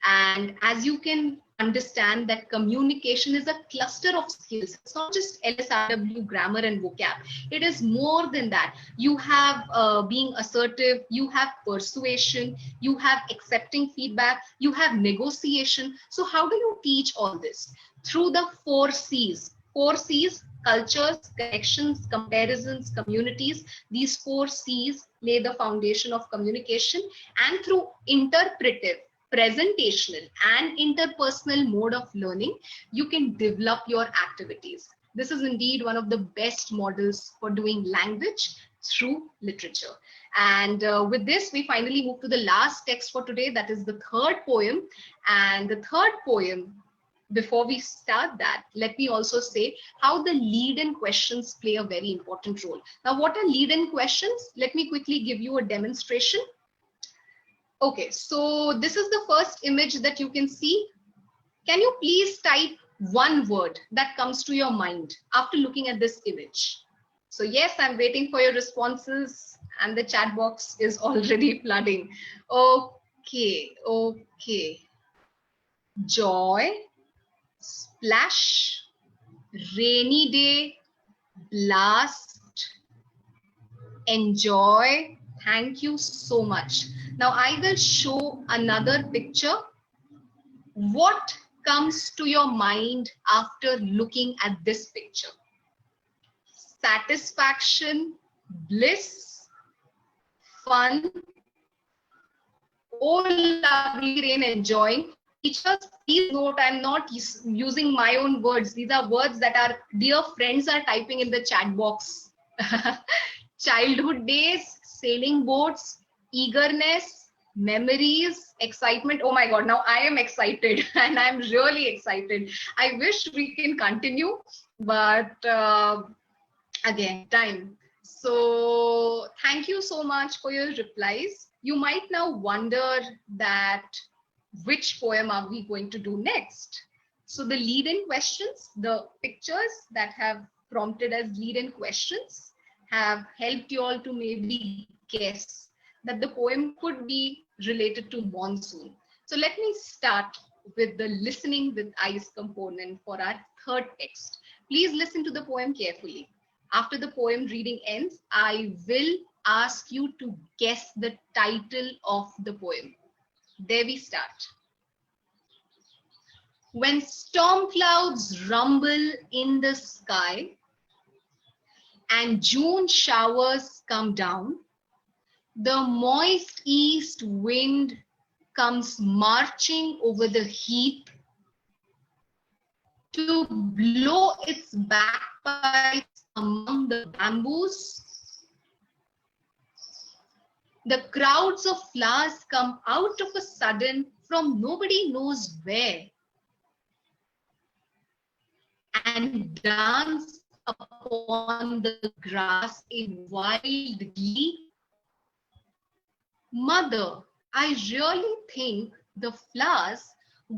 And as you can understand, that communication is a cluster of skills. It's not just LSRW, grammar and vocab. It is more than that. You have being assertive, you have persuasion, you have accepting feedback, you have negotiation. So how do you teach all this? Through the 4 C's. 4 C's: cultures, connections, comparisons, communities. These 4 C's lay the foundation of communication, and through interpretive, presentational and interpersonal mode of learning, you can develop your activities. This is indeed one of the best models for doing language through literature. And with this, we finally move to the last text for today. That is the 3rd poem. And the 3rd poem, before we start that, let me also say how the lead-in questions play a very important role. Now, what are lead-in questions? Let me quickly give you a demonstration. Okay, so this is the first image that you can see. Can you please type one word that comes to your mind after looking at this image? So yes, I'm waiting for your responses and the chat box is already flooding. Okay. Joy, splash, rainy day, blast, enjoy. Thank you so much. Now I will show another picture. What comes to your mind after looking at this picture? Satisfaction, bliss, fun, all lovely rain, enjoying. Teachers, please note, I'm not using my own words. These are words that our dear friends are typing in the chat box. Childhood days, sailing boats, eagerness, memories, excitement. Oh my God, now I am excited and I'm really excited. I wish we can continue, but again, time. So thank you so much for your replies. You might now wonder that which poem are we going to do next? So the lead-in questions, the pictures that have prompted as lead-in questions have helped you all to maybe guess that the poem could be related to monsoon. So let me start with the listening with eyes component for our 3rd text. Please listen to the poem carefully. After the poem reading ends, I will ask you to guess the title of the poem. There we start. When storm clouds rumble in the sky and June showers come down, the moist east wind comes marching over the heath to blow its bagpipes among the bamboos. The crowds of flowers come out of a sudden from nobody knows where and dance upon the grass in wild glee. Mother, I really think the flowers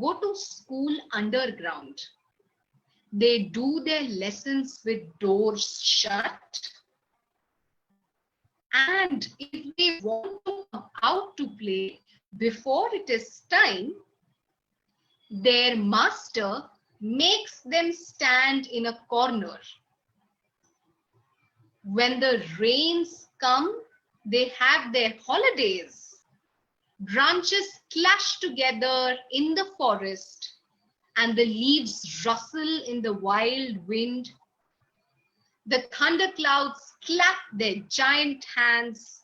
go to school underground. They do their lessons with doors shut. And if they want to come out to play before it is time, their master makes them stand in a corner. When the rains come, they have their holidays. Branches clash together in the forest and the leaves rustle in the wild wind. The thunderclouds clap their giant hands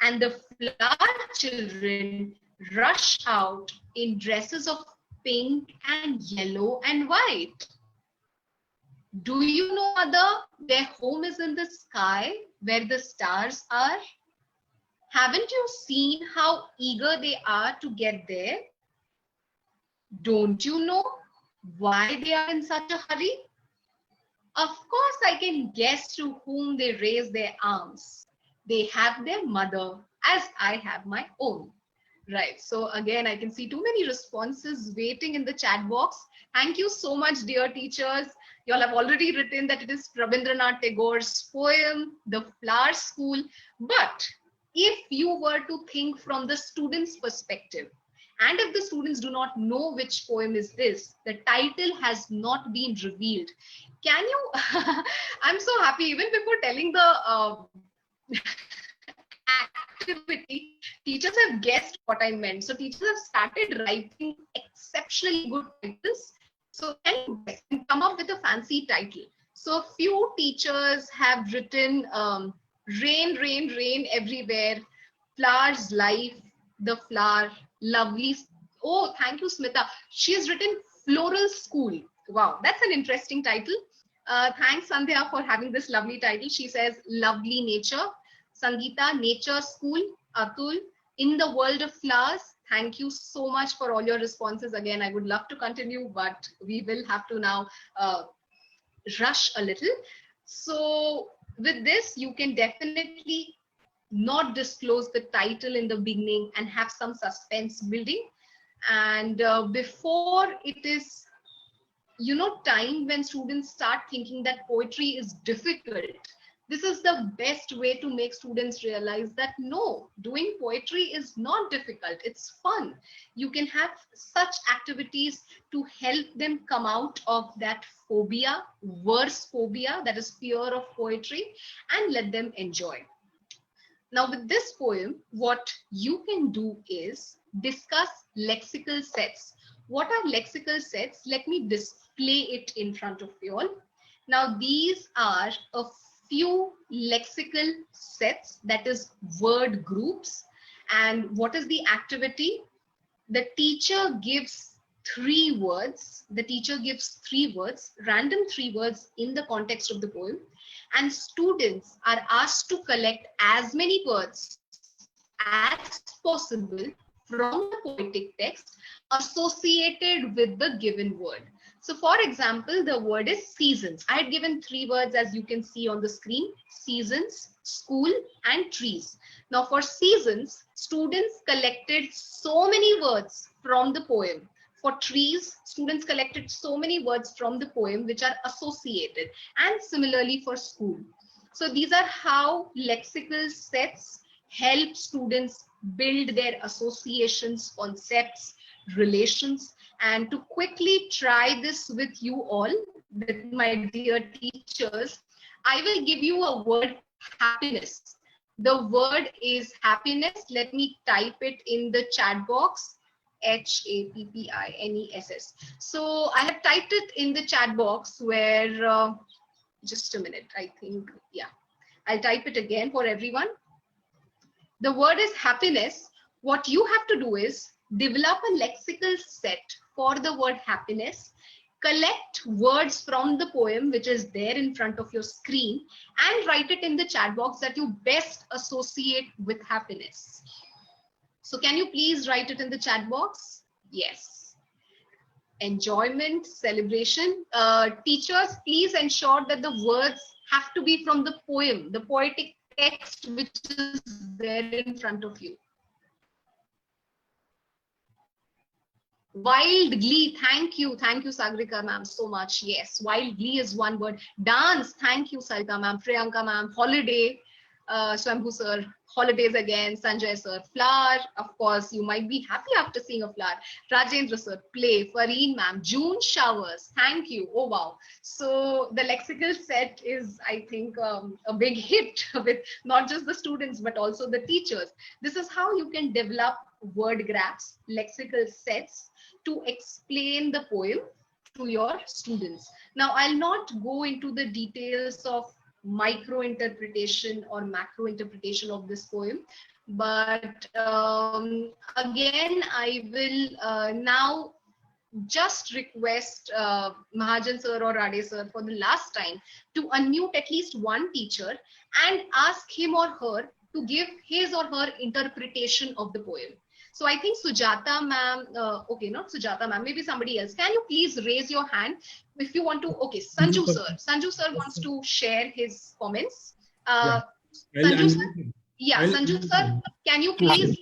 and the flower children rush out in dresses of pink and yellow and white. Do you know, Mother, their home is in the sky where the stars are? Haven't you seen how eager they are to get there? Don't you know why they are in such a hurry? Of course, I can guess to whom they raise their arms. They have their mother, as I have my own. Right. So again, I can see too many responses waiting in the chat box. Thank you so much, dear teachers. You all have already written that it is Rabindranath Tagore's poem, The Flower School. But if you were to think from the student's perspective, and if the students do not know which poem is this, the title has not been revealed. Can you, I'm so happy even before telling the activity, teachers have guessed what I meant. So teachers have started writing exceptionally good titles. So can you guess and come up with a fancy title? So few teachers have written rain, rain, rain everywhere, flowers, life, the flower, lovely. Oh, thank you, Smita. She has written Floral School. Wow, that's an interesting title. Thanks, Sandhya, for having this lovely title. She says, lovely nature. Sangeeta, Nature School. Atul, In the World of Flowers. Thank you so much for all your responses. Again, I would love to continue, but we will have to now rush a little. So with this, you can definitely not disclose the title in the beginning and have some suspense building. And before it is, time when students start thinking that poetry is difficult, this is the best way to make students realize that no, doing poetry is not difficult. It's fun. You can have such activities to help them come out of that phobia, verse phobia, that is fear of poetry, and let them enjoy. Now with this poem, what you can do is discuss lexical sets. What are lexical sets? Let me display it in front of you all. Now these are a few lexical sets, that is word groups. And what is the activity? The teacher gives 3 words. The teacher gives 3 words, random 3 words in the context of the poem. And students are asked to collect as many words as possible from the poetic text associated with the given word. So for example, the word is seasons. I had given 3 words, as you can see on the screen: seasons, school, and trees. Now for seasons, students collected so many words from the poem. For trees, students collected so many words from the poem which are associated, and similarly for school. So these are how lexical sets help students build their associations, concepts, relations. And to quickly try this with you all, with my dear teachers, I will give you a word: happiness. The word is happiness. Let me type it in the chat box. HAPPINESS. So I have typed it in the chat box where, just a minute, I think, yeah. I'll type it again for everyone. The word is happiness. What you have to do is develop a lexical set for the word happiness, collect words from the poem which is there in front of your screen, and write it in the chat box that you best associate with happiness. So can you please write it in the chat box? Yes. Enjoyment, celebration. Teachers, please ensure that the words have to be from the poem, the poetic text which is there in front of you. Wild glee, thank you Sagrika ma'am so much. Yes, wild glee is one word. Dance, thank you Sarika ma'am, Priyanka ma'am. Holiday, Swambhu sir. Holidays again, Sanjay sir. Flower, of course, you might be happy after seeing a flower. Rajendra sir, play. Fareen ma'am, June showers, thank you. Oh wow. So the lexical set is, I think, a big hit with not just the students but also the teachers. This is how you can develop word graphs, lexical sets, to explain the poem to your students. Now I'll not go into the details of micro interpretation or macro interpretation of this poem, but again I will now just request Mahajan sir or Rade sir for the last time to unmute at least one teacher and ask him or her to give his or her interpretation of the poem. So I think Sujata ma'am, okay, not Sujata ma'am, maybe somebody else. Can you please raise your hand if you want to? Okay, Sanju sir. Sanju sir wants to share his comments. Sanju sir? Yeah, Sanju sir, can you please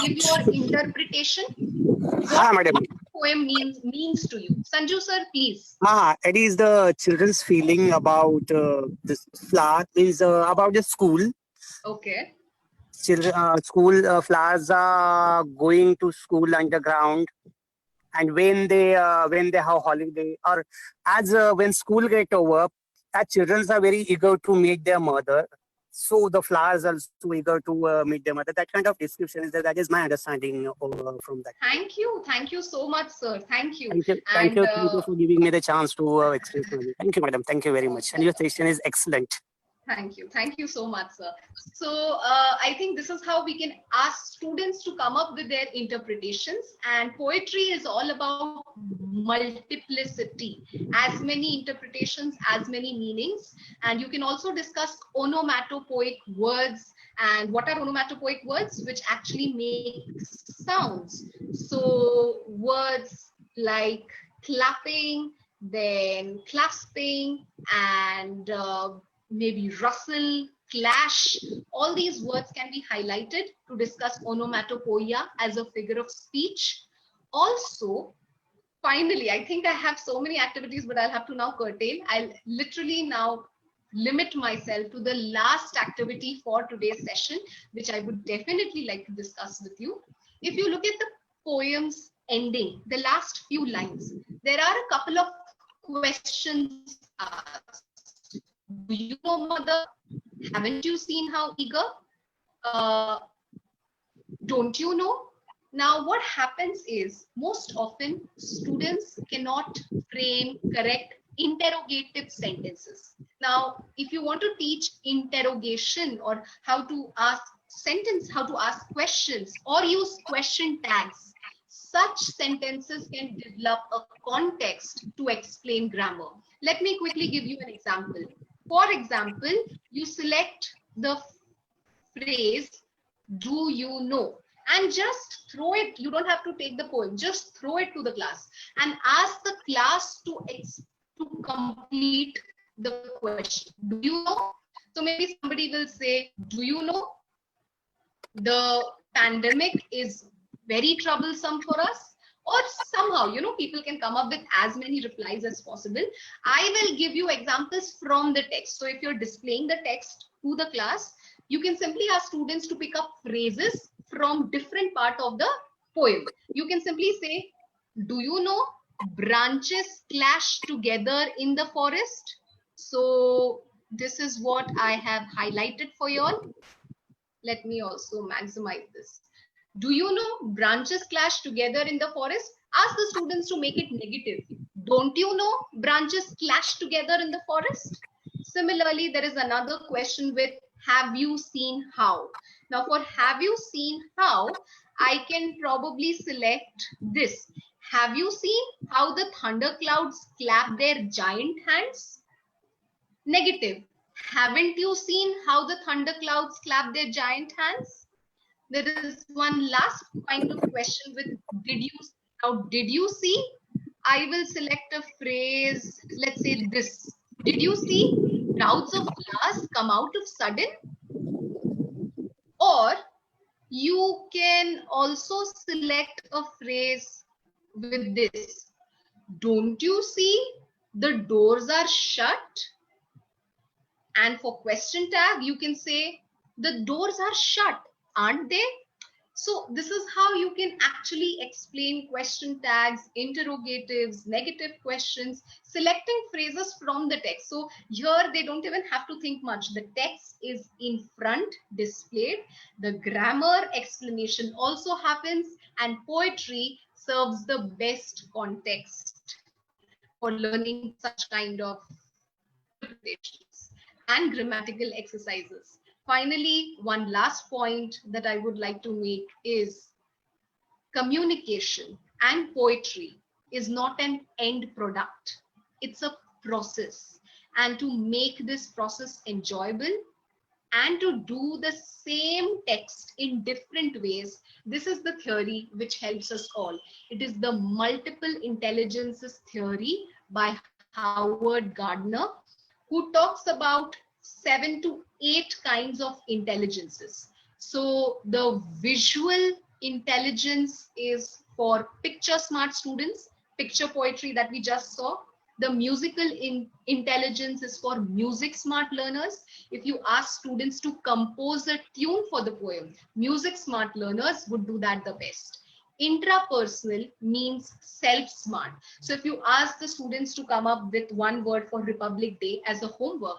give your interpretation? What
madam.
poem means to you? Sanju sir, please.
It is the children's feeling about this flower, means about the school.
Okay.
Children, school flowers are going to school underground, and when they have holiday, or as when school get over, as children are very eager to meet their mother. So the flowers are so eager to meet their mother. That kind of description is that is my understanding from that.
Thank you so much, sir. Thank you.
Thank you for giving me the chance to express my view. Thank you, madam. Thank you very much. And your session is excellent.
Thank you so much, sir. So I think this is how we can ask students to come up with their interpretations, and poetry is all about multiplicity, as many interpretations, as many meanings. And you can also discuss onomatopoeic words. And what are onomatopoeic words? Which actually make sounds. So words like clapping, then clasping, and maybe rustle, clash, all these words can be highlighted to discuss onomatopoeia as a figure of speech. Also, finally, I think I have so many activities, but I'll have to now curtail. I'll literally now limit myself to the last activity for today's session, which I would definitely like to discuss with you. If you look at the poem's ending, the last few lines, there are a couple of questions asked. Do you know, mother? Haven't you seen how eager? Don't you know? Now, what happens is most often students cannot frame correct interrogative sentences. Now, if you want to teach interrogation or how to ask questions or use question tags, such sentences can develop a context to explain grammar. Let me quickly give you an example. For example, you select the phrase, do you know? And just throw it. You don't have to take the poem. Just throw it to the class and ask the class to complete the question. Do you know? So maybe somebody will say, do you know the pandemic is very troublesome for us? Or somehow, people can come up with as many replies as possible. I will give you examples from the text. So if you're displaying the text to the class, you can simply ask students to pick up phrases from different part of the poem. You can simply say, do you know branches clash together in the forest? So this is what I have highlighted for you all. Let me also maximize this. Do you know branches clash together in the forest? Ask the students to make it negative. Don't you know branches clash together in the forest? Similarly, there is another question with have you seen how? Now for have you seen how, I can probably select this. Have you seen how the thunderclouds clap their giant hands? Negative. Haven't you seen how the thunderclouds clap their giant hands? There is one last kind of question with did you? Now, did you see? I will select a phrase, let's say this. Did you see crowds of flowers come out of sudden? Or you can also select a phrase with this. Don't you see the doors are shut? And for question tag, you can say the doors are shut, aren't they? So this is how you can actually explain question tags, interrogatives, negative questions, selecting phrases from the text. So here they don't even have to think much. The text is in front displayed. The grammar explanation also happens, and poetry serves the best context for learning such kind of interpretations and grammatical exercises. Finally, one last point that I would like to make is communication and poetry is not an end product. It's a process. And to make this process enjoyable, and to do the same text in different ways. This is the theory which helps us all. It is the multiple intelligences theory by Howard Gardner, who talks about 7 to 8 kinds of intelligences. So the visual intelligence is for picture smart students, picture poetry that we just saw. The musical intelligence is for music smart learners. If you ask students to compose a tune for the poem, music smart learners would do that the best. Intrapersonal means self-smart. So if you ask the students to come up with one word for Republic Day as a homework,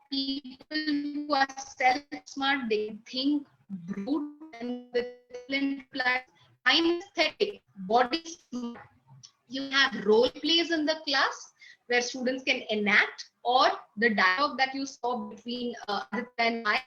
people who are self-smart, they think brood and the kinesthetic, body smart. You have role plays in the class where students can enact, or the dialogue that you saw between Aditya and I.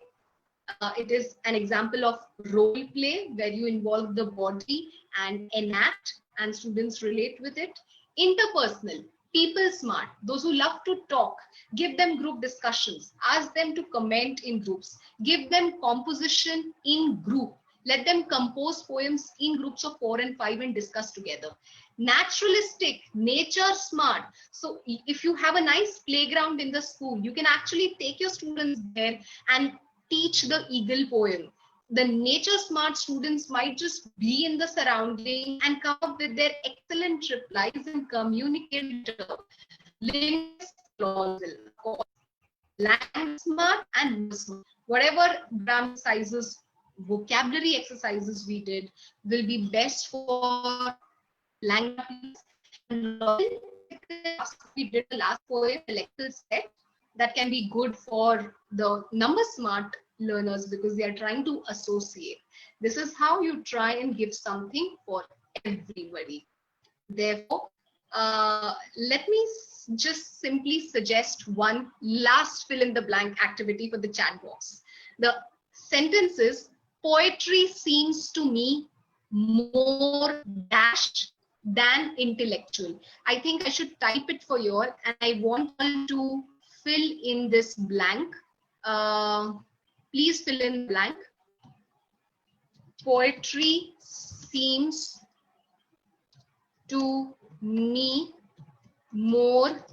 It is an example of role play where you involve the body and enact and students relate with it. Interpersonal, people smart, those who love to talk, give them group discussions, ask them to comment in groups, give them composition in group, let them compose poems in groups of 4 and 5 and discuss together. Naturalistic, nature smart. So if you have a nice playground in the school, you can actually take your students there and teach the eagle poem. The nature smart students might just be in the surrounding and come up with their excellent replies and communicate. Language smart and smart. Whatever grammar exercises, vocabulary exercises we did will be best for language. We did the last poem, the Lexical Set, that can be good for the number smart learners because they are trying to associate. This is how you try and give something for everybody. Therefore, let me just simply suggest one last fill in the blank activity for the chat box. The sentence is, poetry seems to me more dash than intellectual. I think I should type it for you all, and I want you to fill in this blank. Please fill in blank. Poetry seems to me more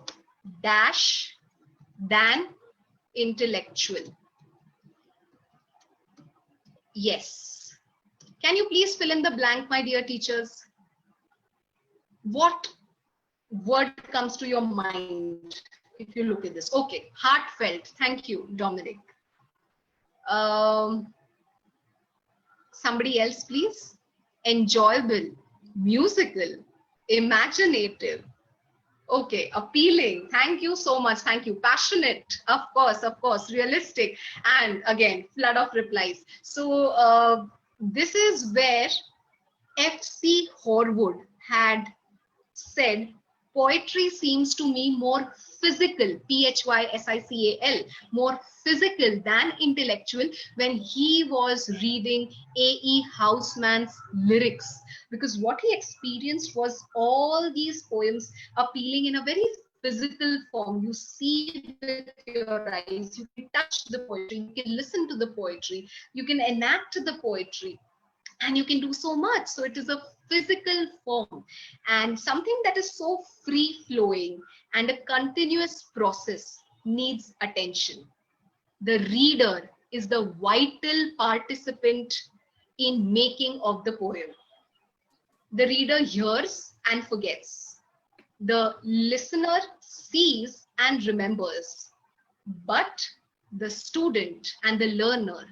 dash than intellectual. Yes. Can you please fill in the blank, my dear teachers? What word comes to your mind if you look at this? Okay, heartfelt. Thank you, Dominic. Somebody else, please. Enjoyable, musical, imaginative. Okay, appealing. Thank you so much. Thank you. Passionate, of course, realistic, and again, flood of replies. So this is where F.C. Horwood had said, poetry seems to me more physical, P-H-Y-S-I-C-A-L, more physical than intellectual, when he was reading A.E. Houseman's lyrics, because what he experienced was all these poems appealing in a very physical form. You see it with your eyes, you can touch the poetry, you can listen to the poetry, you can enact the poetry, and you can do so much. So it is a physical form, and something that is so free flowing and a continuous process needs attention. The reader is the vital participant in making of the poem. The reader hears and forgets. The listener sees and remembers, but the student and the learner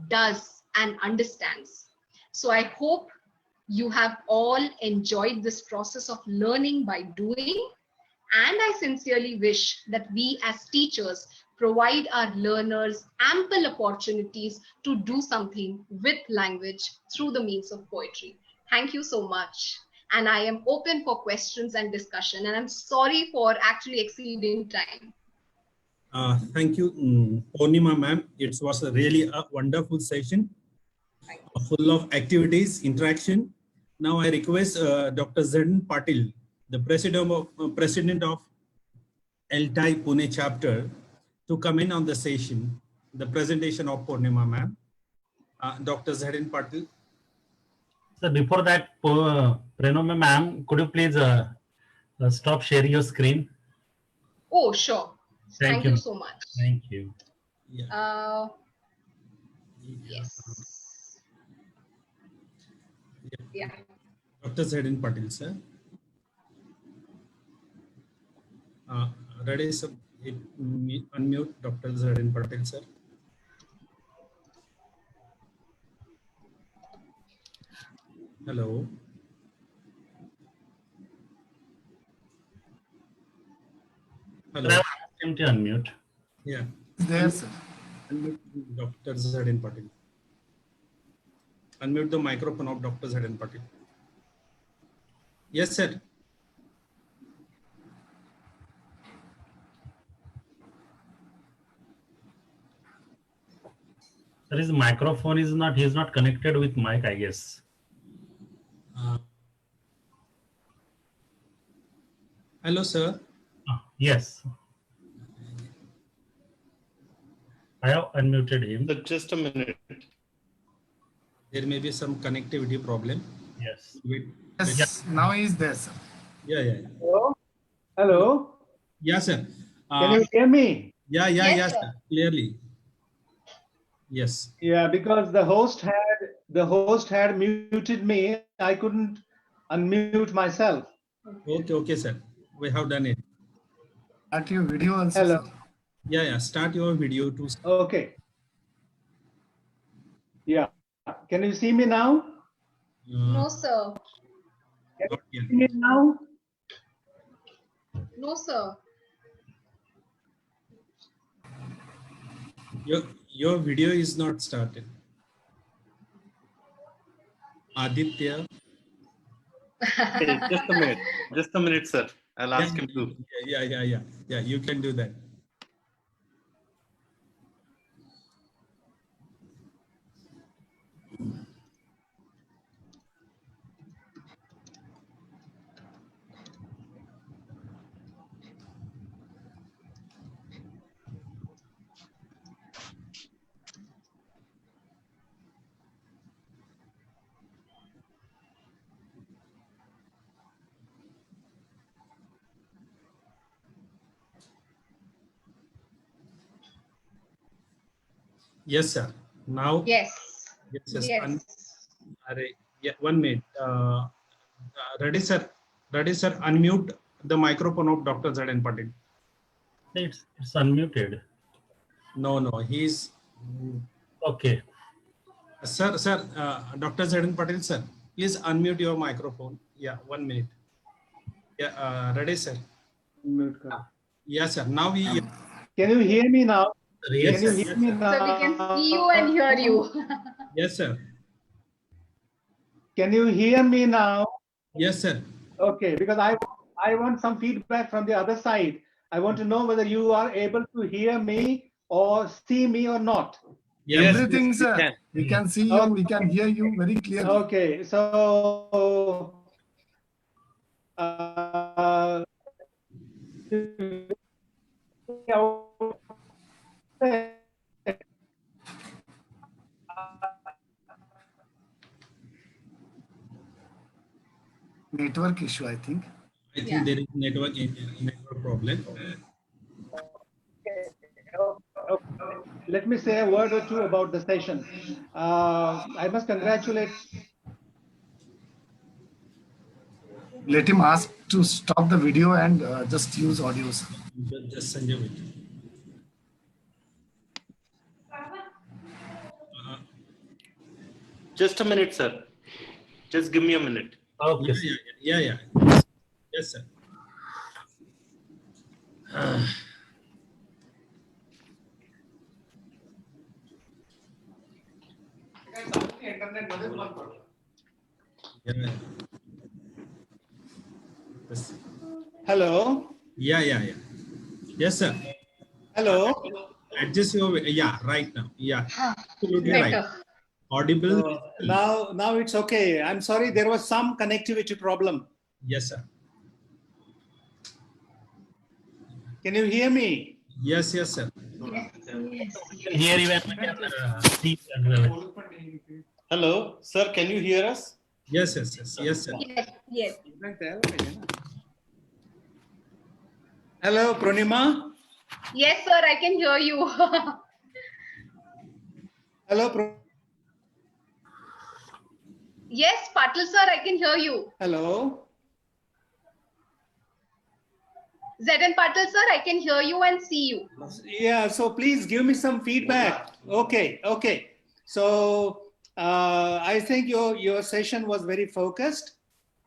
does and understands. So I hope you have all enjoyed this process of learning by doing, and I sincerely wish that we as teachers provide our learners ample opportunities to do something with language through the means of poetry. Thank you so much. And I am open for questions and discussion, and I'm sorry for actually exceeding time.
Thank you, Pronema ma'am. It was really a wonderful session, full of activities, interaction. Now I request Dr. Zhadan Patil, the president of ELTI Pune chapter, to come in on the session the presentation of Pronema ma'am. Dr. Zharin Patil.
So before that, Pronema ma'am, could you please stop sharing your screen?
Oh, sure. Thank you so much.
Thank you.
Yeah.
Yes. Yeah.
Dr. Zharin Patil, sir. Ready, sir? Unmute Dr. Zharin Patil, sir. Hello. Hello.
Him to unmute.
Yeah.
There, sir.
Unmute Dr. Zharin Patil. Unmute the microphone of Dr. Zharin Patil. Yes, sir.
There is microphone is not, he's not connected with mic, I guess.
Hello, sir.
Yes. I have unmuted him.
So just a minute.
There may be some connectivity problem.
Yes.
Wait.
Yes, now he is there, sir.
Yeah.
Hello? Hello?
Yeah, sir.
Can you hear me?
Yeah,
Yes,
sir.
sir.
Clearly. Yes.
Yeah, because the host had muted me. I couldn't unmute myself.
Okay, sir. We have done it.
At your video also.
Hello.
Sir.
Yeah. Start your video to.
Okay. Yeah. Can you see me now?
No, sir.
Not yet.
See me now?
No, sir.
Your video is not started. Aditya.
Hey, just a minute, sir. I'll ask him to.
Yeah. You can do that. Yes, sir. Now.
Yes.
Yes.
Yes.
1 minute. Ready, sir. Unmute the microphone of Dr. Zharin Patil.
It's unmuted.
No. He's.
Okay.
Sir. Dr. Zharin Patil, sir. Please unmute your microphone. Yeah. 1 minute. Yeah. Ready, sir. Yes, sir. Now we.
Can you hear me now?
Yes,
Can you
sir.
hear me now?
So we can see you and hear you.
Yes, sir.
Can you hear me now?
Yes, sir.
Okay, because I want some feedback from the other side. I want to know whether you are able to hear me or see me or not.
Yes,
Everything,
we
sir.
can.
We can see you. We can hear you very clearly.
Okay, so
Network issue, I think.
I think there is network problem.
let me say a word or two about the session. I must congratulate.
Let him ask to stop the video and just use audio, sir.
Just Sanjay, wait.
Just a minute, sir. Just give me a minute.
Okay.
Yeah. Yes, sir. Yeah. Yes.
Hello.
Yeah. Yes, sir.
Hello.
Adjust your right now. Yeah, absolutely
Better.
right. Audible.
Now it's okay. I'm sorry, there was some connectivity problem.
Yes, sir.
Can you hear me?
Yes, sir.
can hear you and see as well.
Hello, sir, can you hear us?
Yes, yes, yes, yes, sir.
Yes, yes.
Hello, Pronema.
Yes, sir, I can hear you.
Hello,
Yes, Patil sir, I can hear you.
hello.
Zedin Patil sir, I can hear you and see you.
Yeah, so please give me some feedback. Okay, okay. So I think your session was very focused,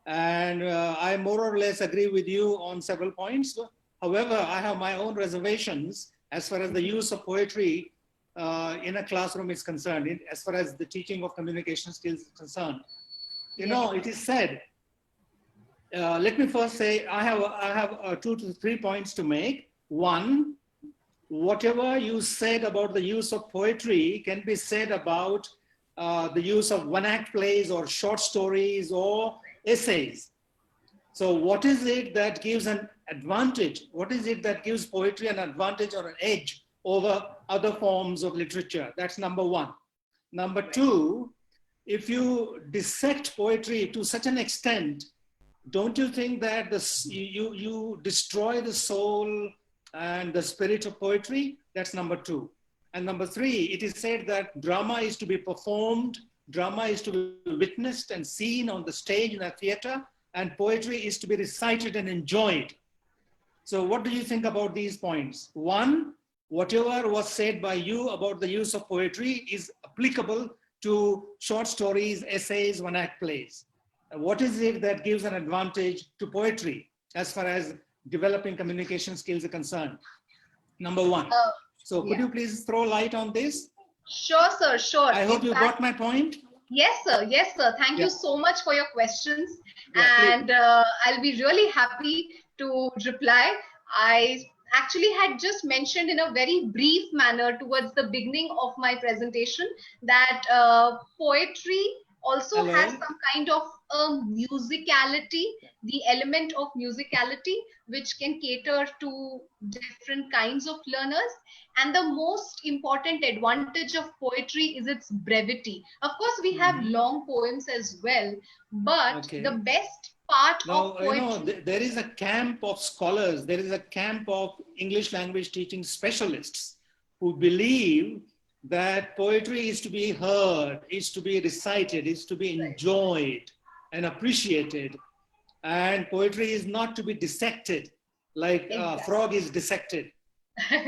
and I more or less agree with you on several points. However, I have my own reservations as far as the use of poetry in a classroom is concerned, as far as the teaching of communication skills is concerned. You know, it is said, let me first say, I have 2 to 3 points to make. One, whatever you said about the use of poetry can be said about the use of one-act plays or short stories or essays. So what is it that gives an advantage? What is it that gives poetry an advantage or an edge over other forms of literature? That's number one. Number two, if you dissect poetry to such an extent, don't you think that you destroy the soul and the spirit of poetry? That's number two. And number three, it is said that drama is to be performed, drama is to be witnessed and seen on the stage in a theater, and poetry is to be recited and enjoyed. So what do you think about these points? One, whatever was said by you about the use of poetry is applicable to short stories, essays, one-act plays. What is it that gives an advantage to poetry as far as developing communication skills are concerned? Number one. So could you please throw light on this?
Sure, sir, sure.
I hope you got my point.
Yes, sir. Yes, sir. Thank you so much for your questions.
Yeah,
and I'll be really happy to reply. I actually had just mentioned in a very brief manner towards the beginning of my presentation that poetry also has some kind of musicality, the element of musicality, which can cater to different kinds of learners. And the most important advantage of poetry is its brevity. Of course, we have long poems as well, but the best part of poetry...
You know, there is a camp of scholars, there is a camp of English language teaching specialists who believe that poetry is to be heard, is to be recited, is to be enjoyed and appreciated. And poetry is not to be dissected like a frog is dissected.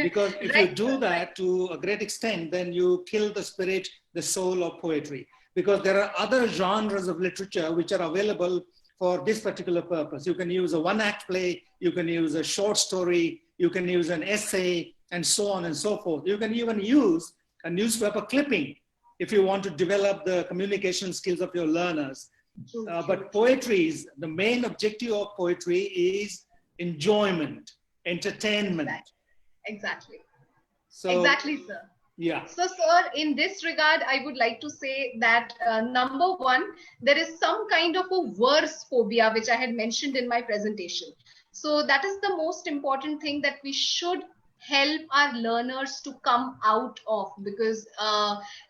Because if you do that to a great extent, then you kill the spirit, the soul of poetry. Because there are other genres of literature which are available for this particular purpose. You can use a one-act play, you can use a short story, you can use an essay, and so on and so forth. You can even use a newspaper clipping if you want to develop the communication skills of your learners. But poetry is, the main objective of poetry is enjoyment, entertainment.
Exactly.
So,
exactly, sir.
Yeah.
So, sir, in this regard, I would like to say that number one, there is some kind of a verse phobia, which I had mentioned in my presentation. So that is the most important thing that we should help our learners to come out of, because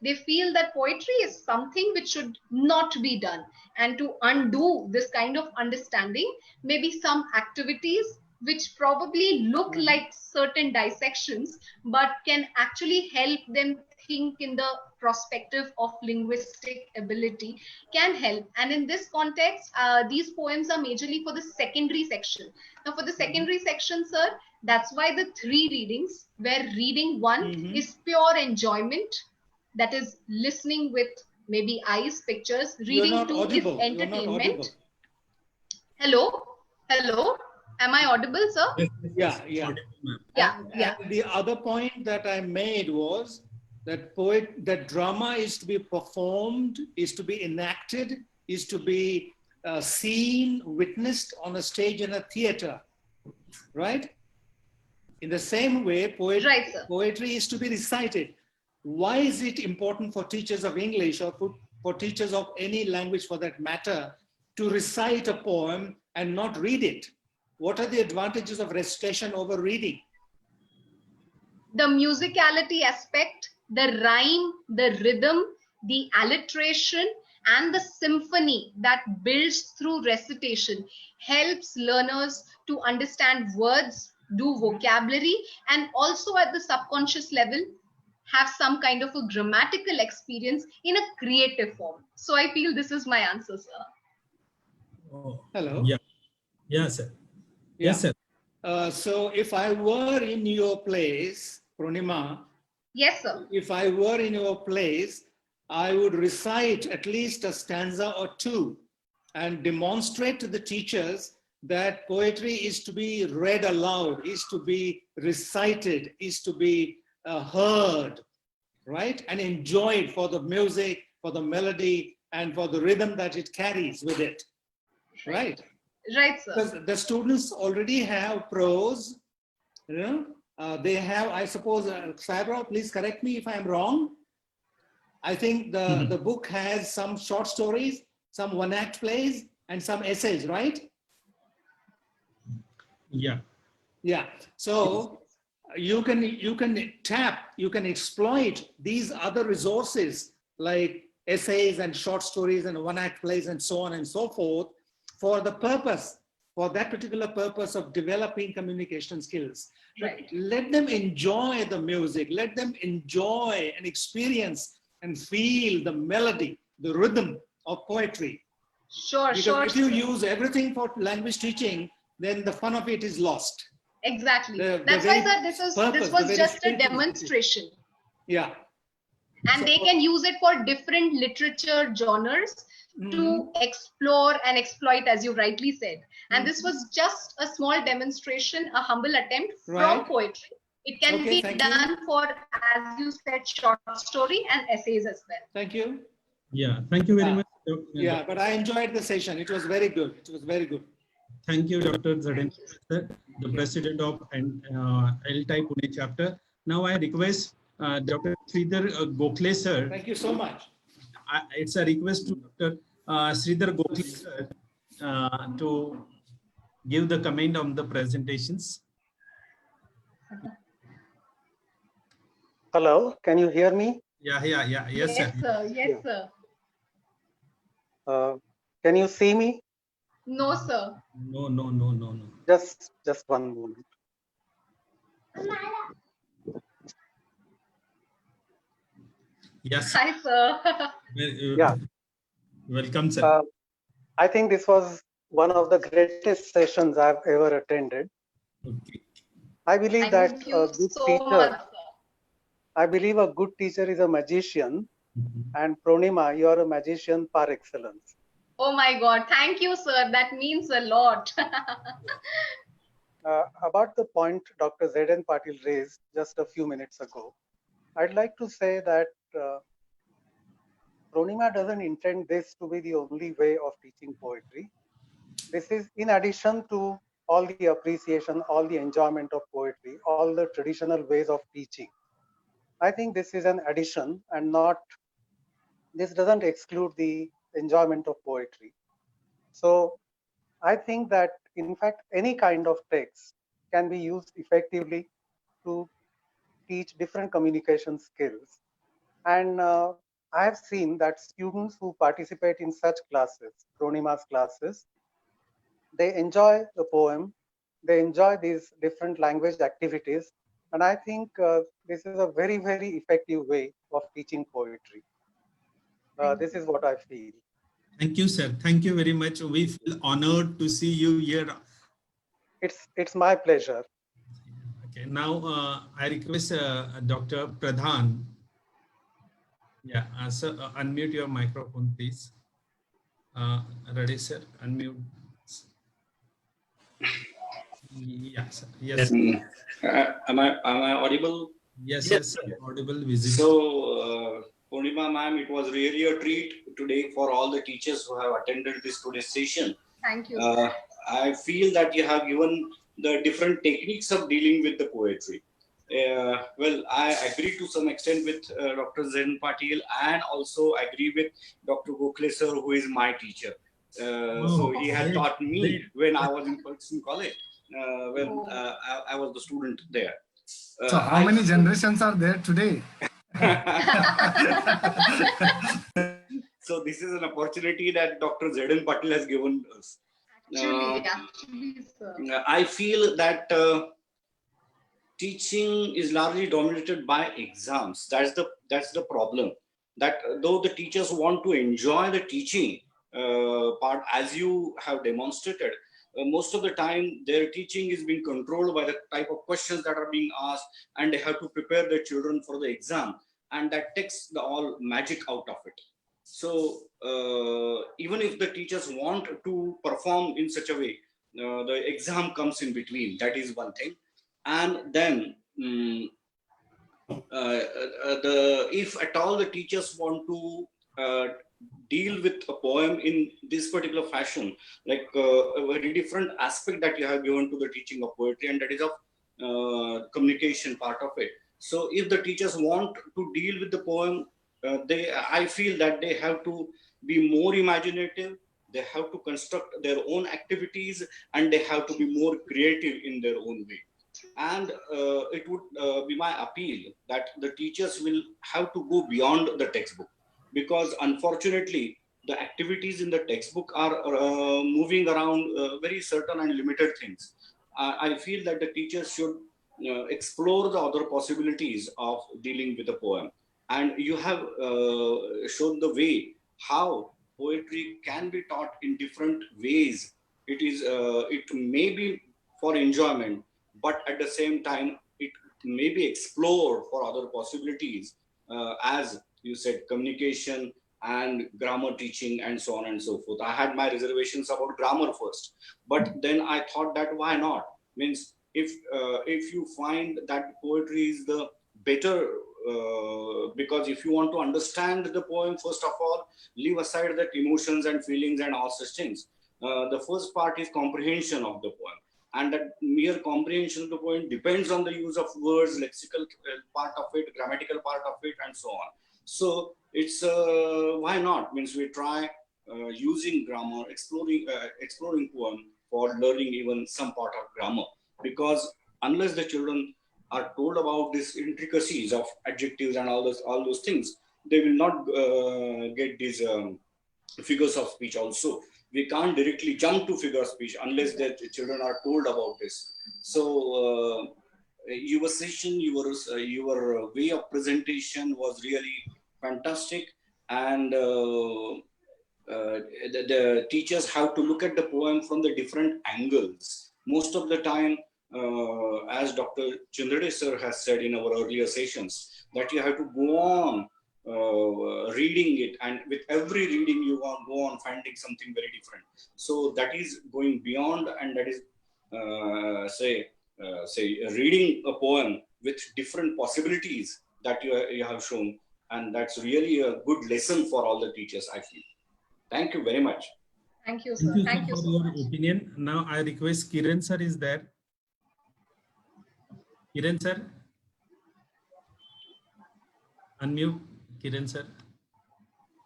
they feel that poetry is something which should not be done. And to undo this kind of understanding, maybe some activities which probably look like certain dissections, but can actually help them think in the perspective of linguistic ability, can help. And in this context, these poems are majorly for the secondary section. Now for the secondary section, sir, that's why the 3 readings, where reading 1 is pure enjoyment, that is listening with maybe eyes, pictures. Reading 2 is entertainment. Hello? Hello? Am I audible, sir?
Yeah, yeah. And the other point that I made was that that drama is to be performed, is to be enacted, is to be seen, witnessed on a stage in a theater, right? In the same way, poetry is to be recited. Why is it important for teachers of English or for teachers of any language for that matter to recite a poem and not read it? What are the advantages of recitation over reading?
the musicality aspect, the rhyme, the rhythm, the alliteration, and the symphony that builds through recitation helps learners to understand words, do vocabulary, and also at the subconscious level have some kind of a grammatical experience in a creative form. So I feel this is my answer, sir.
Oh,
Hello.
yeah. Yeah, sir.
Yeah.
Yes, sir.
So if I were in your place, Pronema,
Yes, sir.
if I were in your place, I would recite at least a stanza or two and demonstrate to the teachers that poetry is to be read aloud, is to be recited, is to be heard, right? And enjoyed for the music, for the melody, and for the rhythm that it carries with it, right?
Right, sir.
Because the students already have prose, you know, they have, I suppose, Sabra, please correct me if I'm wrong. I think the book has some short stories, some one-act plays, and some essays, right?
Yeah.
Yeah. So you can exploit these other resources like essays and short stories and one-act plays and so on and so forth for the purpose, for that particular purpose of developing communication skills.
Right.
Let them enjoy the music. Let them enjoy and experience and feel the melody, the rhythm of poetry.
Sure,
Because
sure.
if you
sir.
use everything for language teaching, then the fun of it is lost.
Exactly.
The
That's why,
very
sir, this
purpose, the
was
very
just a
spirit of the
demonstration.
Yeah.
And they can use it for different literature genres to explore and exploit, as you rightly said. And this was just a small demonstration, a humble attempt from poetry. It can be done for, as you said, short story and essays as well.
Thank you.
Yeah. Thank you very much.
Yeah, but I enjoyed the session. It was very good. It was very good.
Thank you, Dr. Zhaden, the president of L-Type Pune chapter. Now I request Dr. Sridhar Gokhale, sir.
Thank you so much.
It's a request to Dr. Sridhar Gokhale, sir, to give the comment on the presentations.
Hello, can you hear me?
Yeah. Yes,
Yes,
sir.
sir. Yes, sir.
Can you see me?
No, sir.
No.
Just one moment.
Yes.
Hi, sir.
Yeah.
Welcome, sir.
I think this was one of the greatest sessions I've ever attended.
Okay.
I believe that
Thank you
a good
so
teacher,
much, sir.
I believe a good teacher is a magician, and Pronema, you are a magician par excellence.
Oh my God. Thank you, sir. That means a lot.
About the point Dr. Zhaden Patil raised just a few minutes ago, I'd like to say that Pronema doesn't intend this to be the only way of teaching poetry. This is in addition to all the appreciation, all the enjoyment of poetry, all the traditional ways of teaching. I think this is an addition and this doesn't exclude the enjoyment of poetry. So I think that in fact, any kind of text can be used effectively to teach different communication skills. And I have seen that students who participate in such classes, Pronema's classes, they enjoy the poem, they enjoy these different language activities. And I think this is a very, very effective way of teaching poetry. This is what I feel.
Thank you, sir. Thank you very much. We feel honored to see you here.
It's my pleasure.
Okay, now I request Dr. Pradhan. Yeah, sir, unmute your microphone, please. Ready, sir? Unmute. Yeah, sir. Yes.
Am I audible?
Yes, sir. Audible, visible.
So, Purnima ma'am, it was really a treat today for all the teachers who have attended this today's session.
Thank you.
I feel that you have given the different techniques of dealing with the poetry. Well, I agree to some extent with Dr. Zhaden Patil, and also agree with Dr. Gokhale sir, who is my teacher. So he had taught me when I was in college. I was the student there.
So how many generations are there today?
So this is an opportunity that Dr. Zeden Patil has given us.
Actually, sir.
I feel that teaching is largely dominated by exams. That's the problem. That though the teachers want to enjoy the teaching part, as you have demonstrated, most of the time their teaching is being controlled by the type of questions that are being asked, and they have to prepare their children for the exam, and that takes the all magic out of it. So even if the teachers want to perform in such a way, the exam comes in between. That is one thing. And then if at all the teachers want to deal with a poem in this particular fashion, like a very different aspect that you have given to the teaching of poetry, and that is of communication part of it. So if the teachers want to deal with the poem, I feel that they have to be more imaginative. They have to construct their own activities, and they have to be more creative in their own way. And it would be my appeal that the teachers will have to go beyond the textbook, because unfortunately the activities in the textbook are moving around very certain and limited things. I feel that the teachers should explore the other possibilities of dealing with a poem. And you have shown the way how poetry can be taught in different ways. It may be for enjoyment, but at the same time, it may be explored for other possibilities, as you said, communication and grammar teaching and so on and so forth. I had my reservations about grammar first, but then I thought that why not? Means if you find that poetry is the better, because if you want to understand the poem, first of all, leave aside that emotions and feelings and all such things. The first part is comprehension of the poem. And that mere comprehension of the poem depends on the use of words, lexical part of it, grammatical part of it, and so on. So it's why not? Means we try using grammar, exploring poem for learning even some part of grammar. Because unless the children are told about these intricacies of adjectives and all those things, they will not get these figures of speech also. We can't directly jump to figure of speech unless the children are told about this. So your session, your way of presentation was really fantastic, and the teachers have to look at the poem from the different angles. Most of the time, as Dr. Chandrade sir has said in our earlier sessions, that you have to go on reading it, and with every reading you go on finding something very different. So that is going beyond, and that is say reading a poem with different possibilities that you have shown, and that's really a good lesson for all the teachers, I feel. Thank you very much.
Thank you, sir. Thank you
for
so
your
much.
opinion. Now I request Kiran sir is there. Kiran sir, unmute. Kiran sir.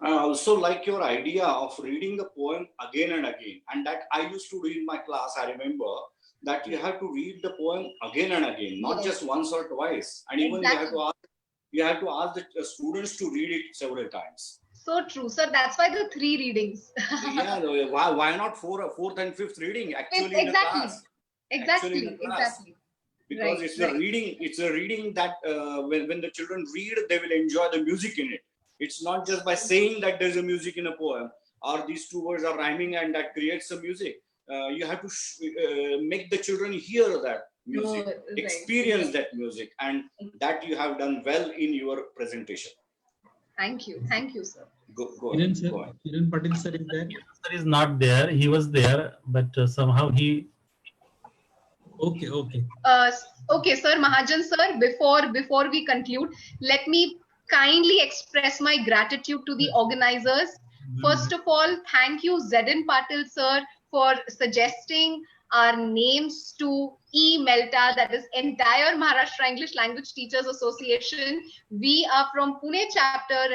I also like your idea of reading the poem again and again, and that I used to do in my class. I remember that you have to read the poem again and again, not just once or twice, and even you have to ask the students to read it several times.
So true, sir. That's why the 3 readings.
Yeah, why not fourth and fifth reading actually in the class?
Exactly.
Because
right,
it's a reading that when the children read, they will enjoy the music in it. It's not just by saying that there's a music in a poem, or these 2 words are rhyming and that creates some music. You have to make the children hear that music, experience that music, and that you have done well in your presentation.
Thank you, sir.
Go
Kiran sir, Kiran Patil sir is there.
Sir is not there. He was there, but somehow he.
Okay.
Okay, sir, Mahajan sir. Before we conclude, let me kindly express my gratitude to the organizers. First of all, thank you, Zeden Patil sir, for suggesting our names to eMELTA, that is entire Maharashtra English Language Teachers Association. We are from Pune chapter,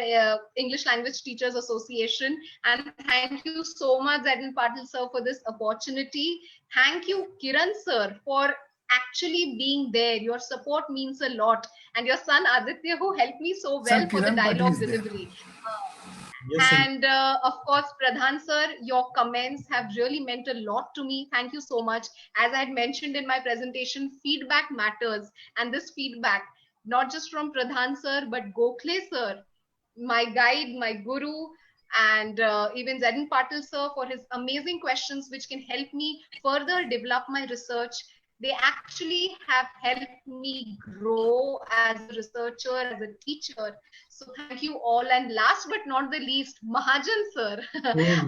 English Language Teachers Association. And thank you so much, Zeden Patil sir, for this opportunity. Thank you, Kiran sir, for actually being there. Your support means a lot. And your son Aditya, who helped me so well
Sir,
for the
Kiran Patil
dialogue
is there.
delivery.
Yes, sir.
And of course, Pradhan sir, your comments have really meant a lot to me. Thank you so much. As I had mentioned in my presentation, feedback matters. And this feedback, not just from Pradhan sir, but Gokhale sir, my guide, my guru, and even Zedin Patil sir for his amazing questions, which can help me further develop my research. They actually have helped me grow as a researcher, as a teacher. So thank you all. And last but not the least, Mahajan sir,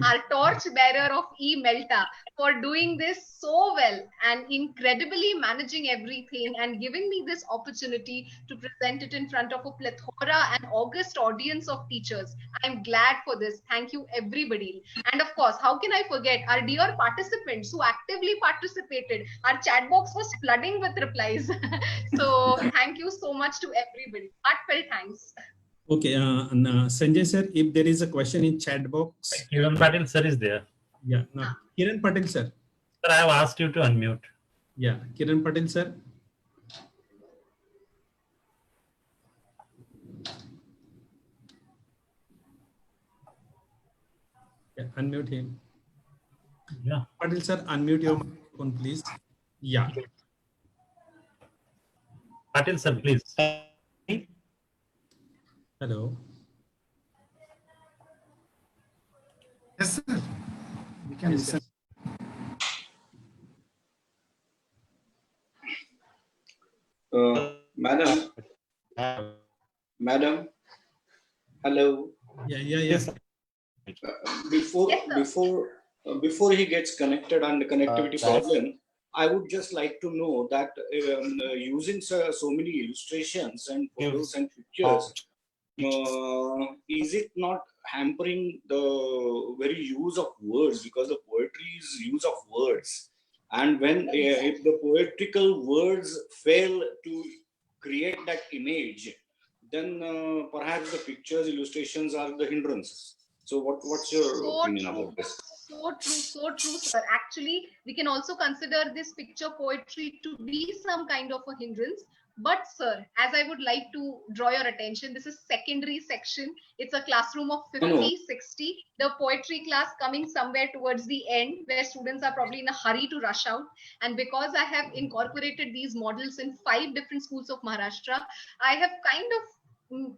our torch bearer of eMELTA, for doing this so well and incredibly managing everything and giving me this opportunity to present it in front of a plethora and august audience of teachers. I'm glad for this. Thank you, everybody. And of course, how can I forget our dear participants who actively participated? Our chat box was flooding with replies. So thank you so much to everybody. Heartfelt thanks.
Okay, Sanjay sir, if there is a question in chat box.
Kiran Patil sir is there.
Yeah, no. Kiran Patil sir.
Sir, I have asked you to unmute.
Yeah, Kiran Patil sir. Yeah, unmute him.
Yeah.
Patil sir, unmute your microphone, please. Yeah.
Patil sir, please.
Hello.
Yes, sir. We can
Yes,
listen.
Madam, hello.
Yes.
Before he gets connected on the connectivity problem, I would just like to know that using so many illustrations and photos and pictures, is it not hampering the very use of words, because the poetry is use of words, and when if the poetical words fail to create that image, then perhaps the pictures, illustrations are the hindrances. So what's your opinion about this?
So true, sir. Actually, we can also consider this picture poetry to be some kind of a hindrance. But sir, as I would like to draw your attention, this is secondary section. It's a classroom of 50, 60. The poetry class coming somewhere towards the end where students are probably in a hurry to rush out. And because I have incorporated these models in 5 different schools of Maharashtra, I have kind of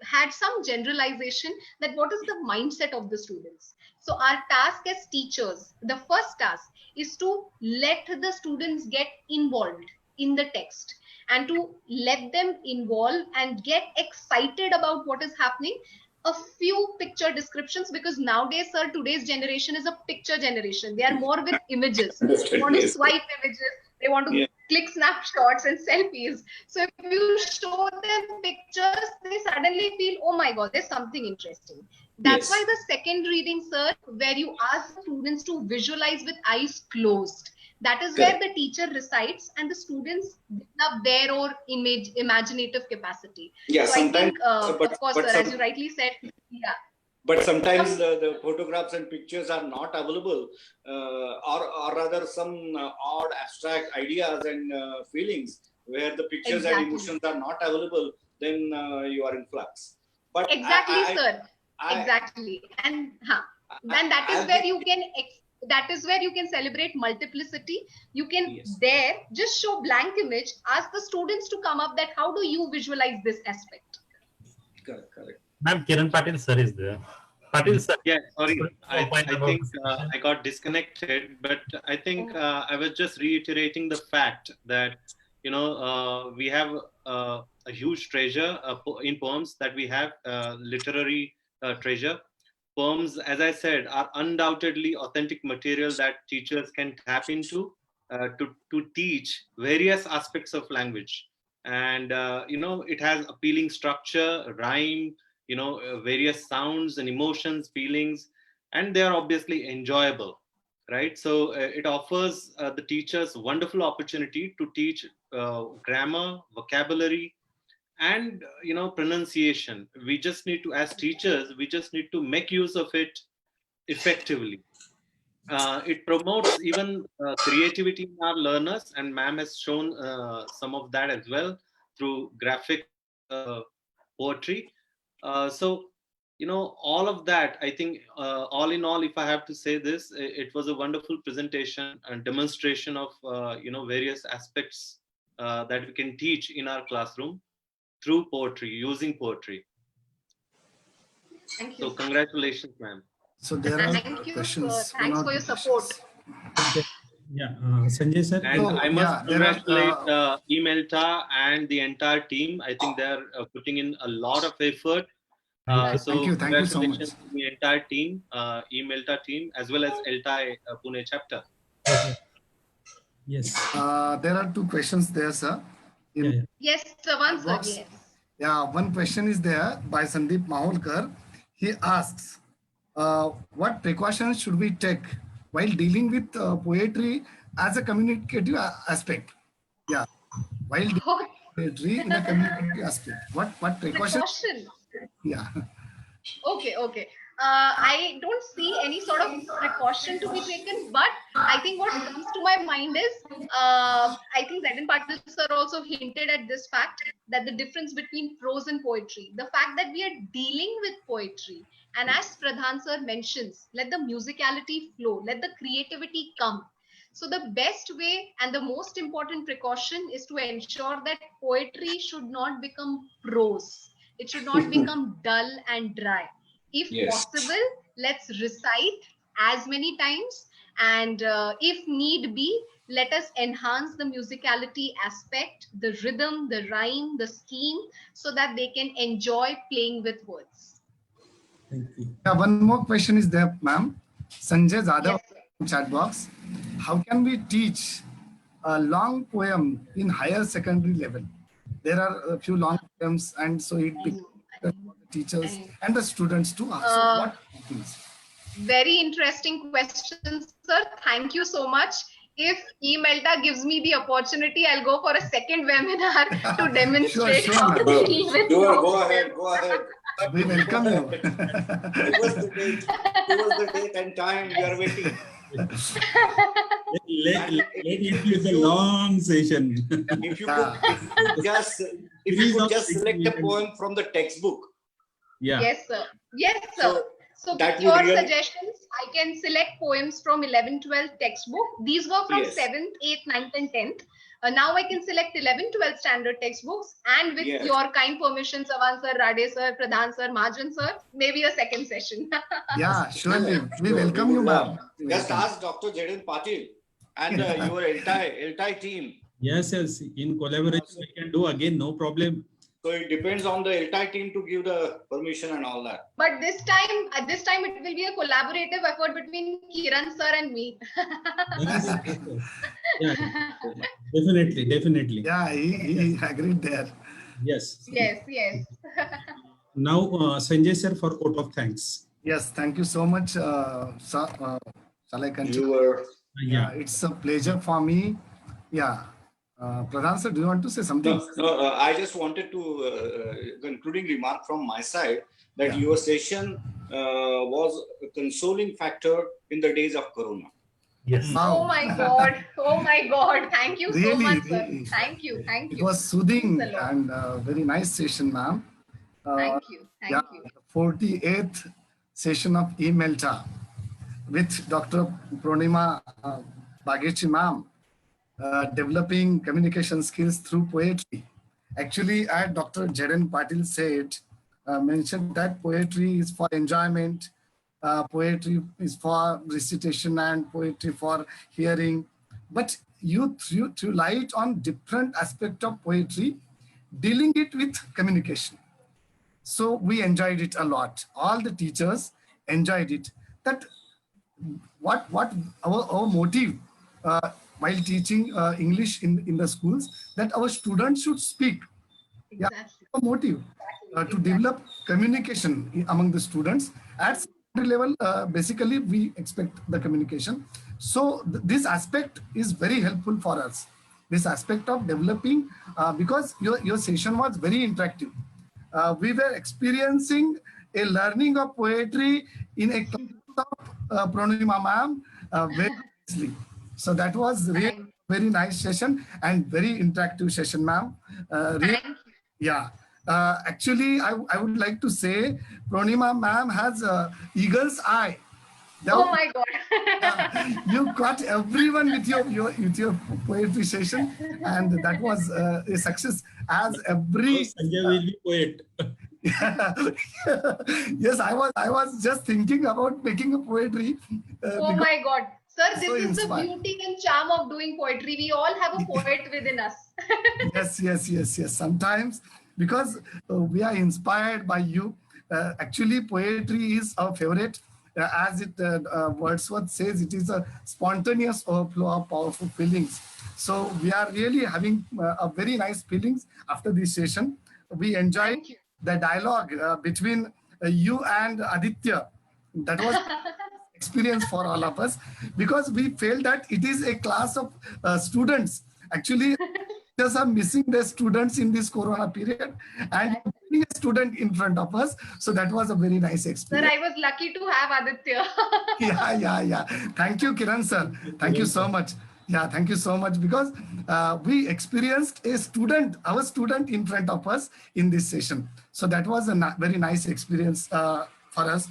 had some generalization that what is the mindset of the students. So our task as teachers, the first task is to let the students get involved in the text and to let them involve and get excited about what is happening. A few picture descriptions, because nowadays, sir, today's generation is a picture generation. They are more with images. They want to swipe images. They want to click snapshots and selfies. So if you show them pictures, they suddenly feel, oh my God, there's something interesting. That's why the second reading, sir, where you ask students to visualize with eyes closed. That is where the teacher recites and the students develop their own imaginative capacity.
Yeah,
so
sometimes,
I think, of course, sir, as you rightly said, yeah.
But sometimes the photographs and pictures are not available, or rather some odd abstract ideas and feelings where the pictures and emotions are not available, then you are in flux. But
exactly, sir. Exactly. And then that is where you can celebrate multiplicity. You can there just show blank image, ask the students to come up that how do you visualize this aspect.
Correct.
Ma'am, Kiran Patil sir is there. Patil sir.
Yeah, sorry. I think I got disconnected, but I think I was just reiterating the fact that, we have a huge treasure in poems that we have, literary treasure. Poems, as I said, are undoubtedly authentic material that teachers can tap into to teach various aspects of language. And, it has appealing structure, rhyme, various sounds and emotions, feelings, and they are obviously enjoyable, right? So it offers the teachers wonderful opportunity to teach grammar, vocabulary, and pronunciation. We just need to, as teachers, we just need to make use of it effectively. it promotes even creativity in our learners, and ma'am has shown some of that as well through graphic poetry. So, you know, all of that, I think, all in all, if I have to say this, it was a wonderful presentation and demonstration of, you know, various aspects that we can teach in our classroom through poetry, using poetry.
Thank you.
So congratulations, ma'am.
So there are
Thank you,
questions.
sir. Thanks for your support.
Yeah, Sanjay sir.
And
So,
I must
yeah, there are,
congratulate eMELTA and the entire team. I think they're putting in a lot of effort. So
Thank you so much.
congratulations to the entire team, eMELTA team, as well as ELTAI Pune chapter.
Yes.
There are two questions there, sir.
Yes, Savan sir. Yes.
Yeah, one question is there by Sandeep Maholkar. He asks, what precautions should we take while dealing with poetry as a communicative aspect? Yeah, while dealing with poetry in a communicative aspect. What precautions? Yeah.
Okay. I don't see any sort of precaution to be taken, but I think what comes to my mind is, I think Zedin Patil sir also hinted at this fact that the difference between prose and poetry, the fact that we are dealing with poetry, and as Pradhan sir mentions, let the musicality flow, let the creativity come. So the best way and the most important precaution is to ensure that poetry should not become prose. It should not become dull and dry. If possible, let's recite as many times, and if need be, let us enhance the musicality aspect, the rhythm, the rhyme, the scheme, so that they can enjoy playing with words.
Thank you.
Yeah, one more question is there, ma'am. Sanjay Zadav chat box. How can we teach a long poem in higher secondary level? There are a few long poems, and so it becomes for the teachers and the students too. So what happens?
Very interesting question, sir. Thank you so much. If eMELTA gives me the opportunity, I'll go for a second webinar to demonstrate
Sure,
how
ma'am.
to deal with
Go ahead.
We welcome you.
Give us the date and time we are waiting.
Let it be the long session.
If you could just select a poem from the textbook.
Yeah.
Yes, sir. Yes, sir. So
that
with your
would really-
suggestions, I can select poems from 11-12 textbook. These were from
Yes.
7th, 8th, 9th, and 10th. Now I can select 11-12 standard textbooks, and with
Yes.
your kind permission, Savan sir, Rade sir, Pradhan sir, Mahajan sir, maybe a second session.
Yeah, surely. We welcome you, ma'am.
Just ask Dr. Zedin Patil and your ELTAI team.
Yes. In collaboration, we can do again. No problem.
So it depends on the ELTAI team to give the permission and all that.
But this time it will be a collaborative effort between Kiran sir and me.
Yeah, definitely.
Yeah, he agreed there.
Yes.
Yes.
Now, Sanjay sir for vote of thanks.
Yes, thank you so much. Shall I continue?
Yeah.
It's a pleasure for me. Yeah. Pradhan sir, do you want to say something?
No, I just wanted to concluding remark from my side that your session was a consoling factor in the days of Corona.
Yes.
Oh my God. Thank you so much, sir.
Really.
Thank you.
It was soothing
Thanks a lot.
and very nice session, ma'am.
Thank you.
The 48th session of eMELTA with Dr. Pronema Bagchi ma'am, developing communication skills through poetry. Actually, as Dr. Zedin Patil said, mentioned that poetry is for enjoyment, poetry is for recitation, and poetry for hearing. But you threw light on different aspects of poetry, dealing it with communication. So we enjoyed it a lot. All the teachers enjoyed it. That what our motive while teaching English in the schools, that our students should speak.
Exactly.
Yeah, our motive to develop communication among the students at secondary level. Basically, we expect the communication. So this aspect is very helpful for us. This aspect of developing, because your session was very interactive. We were experiencing a learning of poetry in a class of Pronema ma'am, very nicely. So that was really very nice session and very interactive session, ma'am. Yeah. Actually, I would like to say Pronema ma'am has eagle's eye.
Oh my God.
You caught everyone with your poetry session, and that was a success. As every
Sanjay will be poet.
Yes, I was just thinking about making a poetry.
Oh my God. Sir, this
so
is
inspired.
the beauty and charm of doing poetry. We all have a poet within us.
Yes. Sometimes, because we are inspired by you. Actually, poetry is our favorite. As it Wordsworth says, it is a spontaneous overflow of powerful feelings. So we are really having a very nice feelings after this session. We enjoyed the dialogue between you and Aditya. That was experience for all of us, because we felt that it is a class of students. Actually, teachers are missing their students in this Corona period, and putting a student in front of us. So that was a very nice experience.
Sir, I was lucky to have Aditya.
Yeah. Thank you, Kiran sir. Thank you so much. Yeah, thank you so much, because we experienced our student in front of us in this session. So that was a very nice experience for us.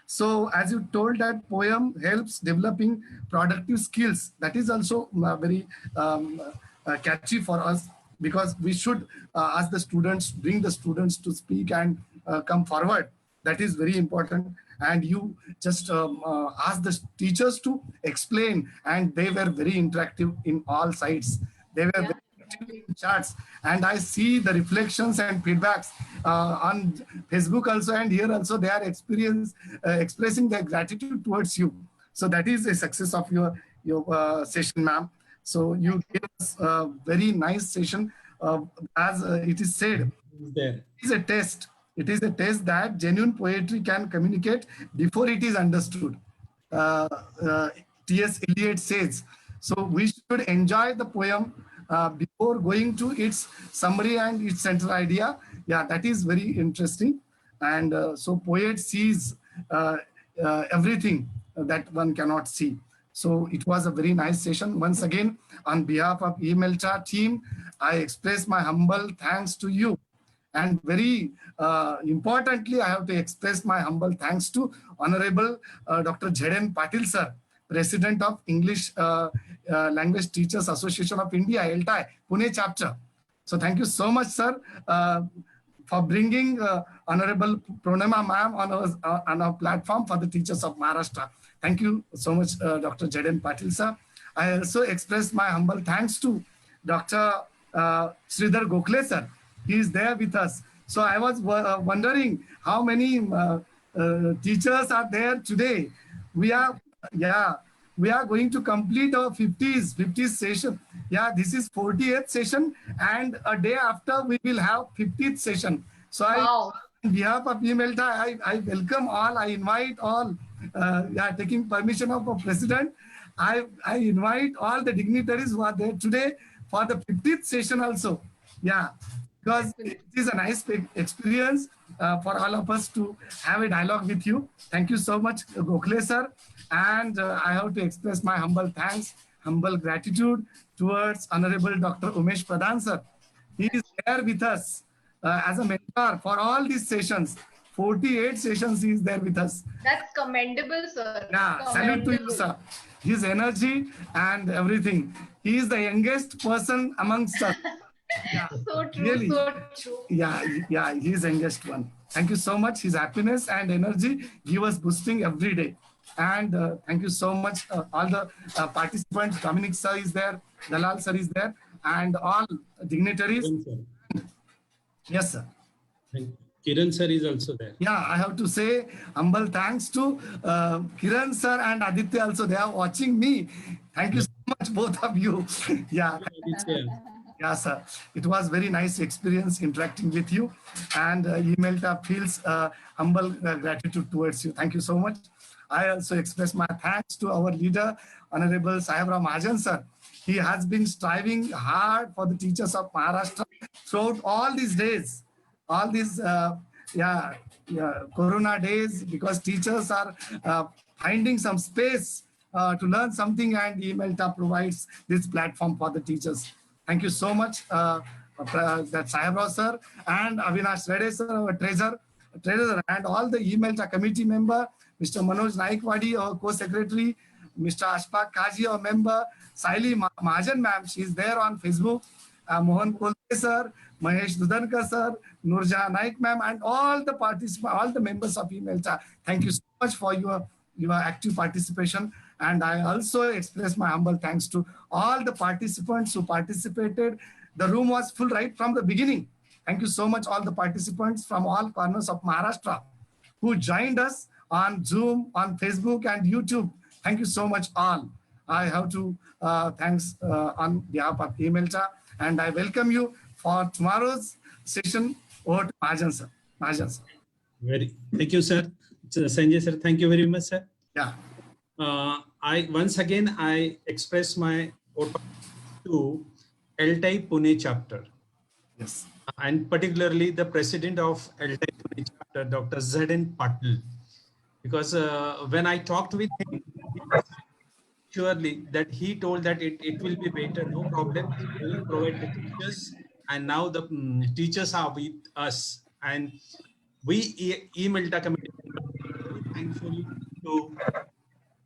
So as you told, that poem helps developing productive skills. That is also very catchy for us, because we should ask the students, bring the students to speak and come forward. That is very important. And you just ask the teachers to explain, and they were very interactive in all sides. They were very active in chats, and I see the reflections and feedbacks on Facebook also, and here also they are expressing their gratitude towards you. So that is a success of your session, ma'am. So you gave us a very nice session. As it is said, it is a test. It is a test that genuine poetry can communicate before it is understood. T.S. Eliot says. So we should enjoy the poem before going to its summary and its central idea. Yeah, that is very interesting. And so poet sees everything that one cannot see. So it was a very nice session. Once again, on behalf of eMELTA team, I express my humble thanks to you. And very importantly, I have to express my humble thanks to Honorable Dr. Jhaden Patil sir, President of English Language Teachers Association of India, ELTA, Pune chapter. So thank you so much, sir, for bringing Honorable Pronema ma'am on our platform for the teachers of Maharashtra. Thank you so much, Dr. Jhaden Patil sir. I also express my humble thanks to Dr. Sridhar Gokhale sir. He is there with us. So I was wondering how many teachers are there today. We are going to complete our 50th session. Yeah, this is 48th session, and a day after we will have 50th session. So on behalf of eMELTA, I welcome all. I invite all. Taking permission of our president, I invite all the dignitaries who are there today for the 50th session also. Yeah. Because it is a nice experience for all of us to have a dialogue with you. Thank you so much, Gokhale sir. And I have to express my humble thanks, humble gratitude towards Honorable Dr. Umesh Pradhan sir. He is there with us as a mentor for all these sessions. 48 sessions he is there with us.
That's commendable, sir.
Yeah, salute to you, sir. His energy and everything. He is the youngest person amongst us. Yeah,
so true,
really.
So true.
Yeah, he is the youngest one. Thank you so much. His happiness and energy give us boosting every day. And thank you so much, all the participants. Dominic sir is there, Dalal sir is there, and all dignitaries. Yes, sir.
Thank you. Kiran sir is also there.
Yeah, I have to say humble thanks to Kiran sir and Aditya also. They are watching me. Thank you so much, both of you. Yeah. Yeah, sir. It was very nice experience interacting with you, and eMELTA feels humble gratitude towards you. Thank you so much. I also express my thanks to our leader, Honorable Sahibram Mahajan sir. He has been striving hard for the teachers of Maharashtra throughout all these days, all these Corona days, because teachers are finding some space to learn something, and eMELTA provides this platform for the teachers. Thank you so much, that Sahibrao sir and Avinash Reddy sir, our treasurer, and all the eMELTA committee member, Mr. Manoj Naikwadi, our co-secretary, Mr. Ashfaq Kaji, our member, Saili Mahajan ma'am, she is there on Facebook, Mohan Kolke sir, Mahesh Dudankar sir, Nurjahan Naik ma'am, and all the participants, all the members of eMELTA. Thank you so much for your active participation. And I also express my humble thanks to all the participants who participated. The room was full right from the beginning. Thank you so much, all the participants from all corners of Maharashtra who joined us on Zoom, on Facebook and YouTube. Thank you so much all. I have to thanks on behalf of eMELTA, and I welcome you for tomorrow's session. Over to Mahajan sir. Mahajan sir.
Thank you, sir. Sanjay sir, thank you very much, sir.
Yeah.
I once again express my vote to LTI Pune chapter.
Yes.
And particularly the president of LTI Pune chapter, Dr. Z.N. Patil, because when I talked with him, surely that he told that it will be better, no problem. We will provide the teachers, and now the teachers are with us, and we eMELTA committee very thankful to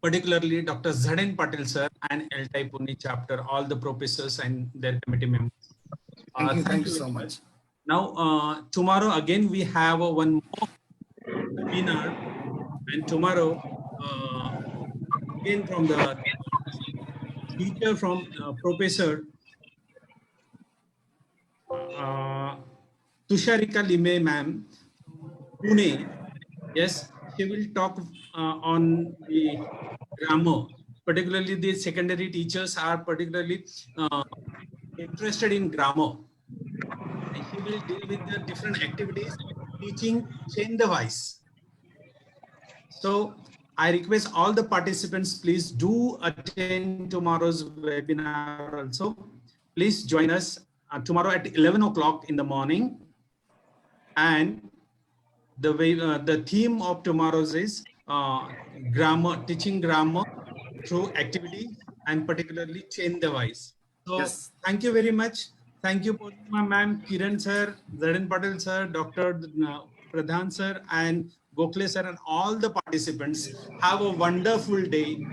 particularly Dr. Z.N. Patil sir and LTI Pune chapter, all the professors and their committee members.
Thank you so much.
Now, tomorrow again we have one more webinar, and tomorrow again from the teacher from Professor Tusharika Lime ma'am, Pune. Yes, she will talk on the grammar. Particularly the secondary teachers are particularly interested in grammar. And he will deal with the different activities, teaching chain the voice. So I request all the participants, please do attend tomorrow's webinar also. Please join us tomorrow at 11 o'clock in the morning. And the theme of tomorrow's is grammar, teaching grammar through activity, and particularly chain the voice. So
yes.
Thank you very much. Thank you, Purnima ma'am, Kiran sir, Z.N. Patil sir, Dr. Pradhan sir, and Gokhale sir, and all the participants. Have a wonderful day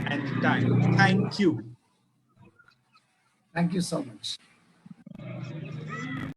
and time. Thank you.
Thank you so much.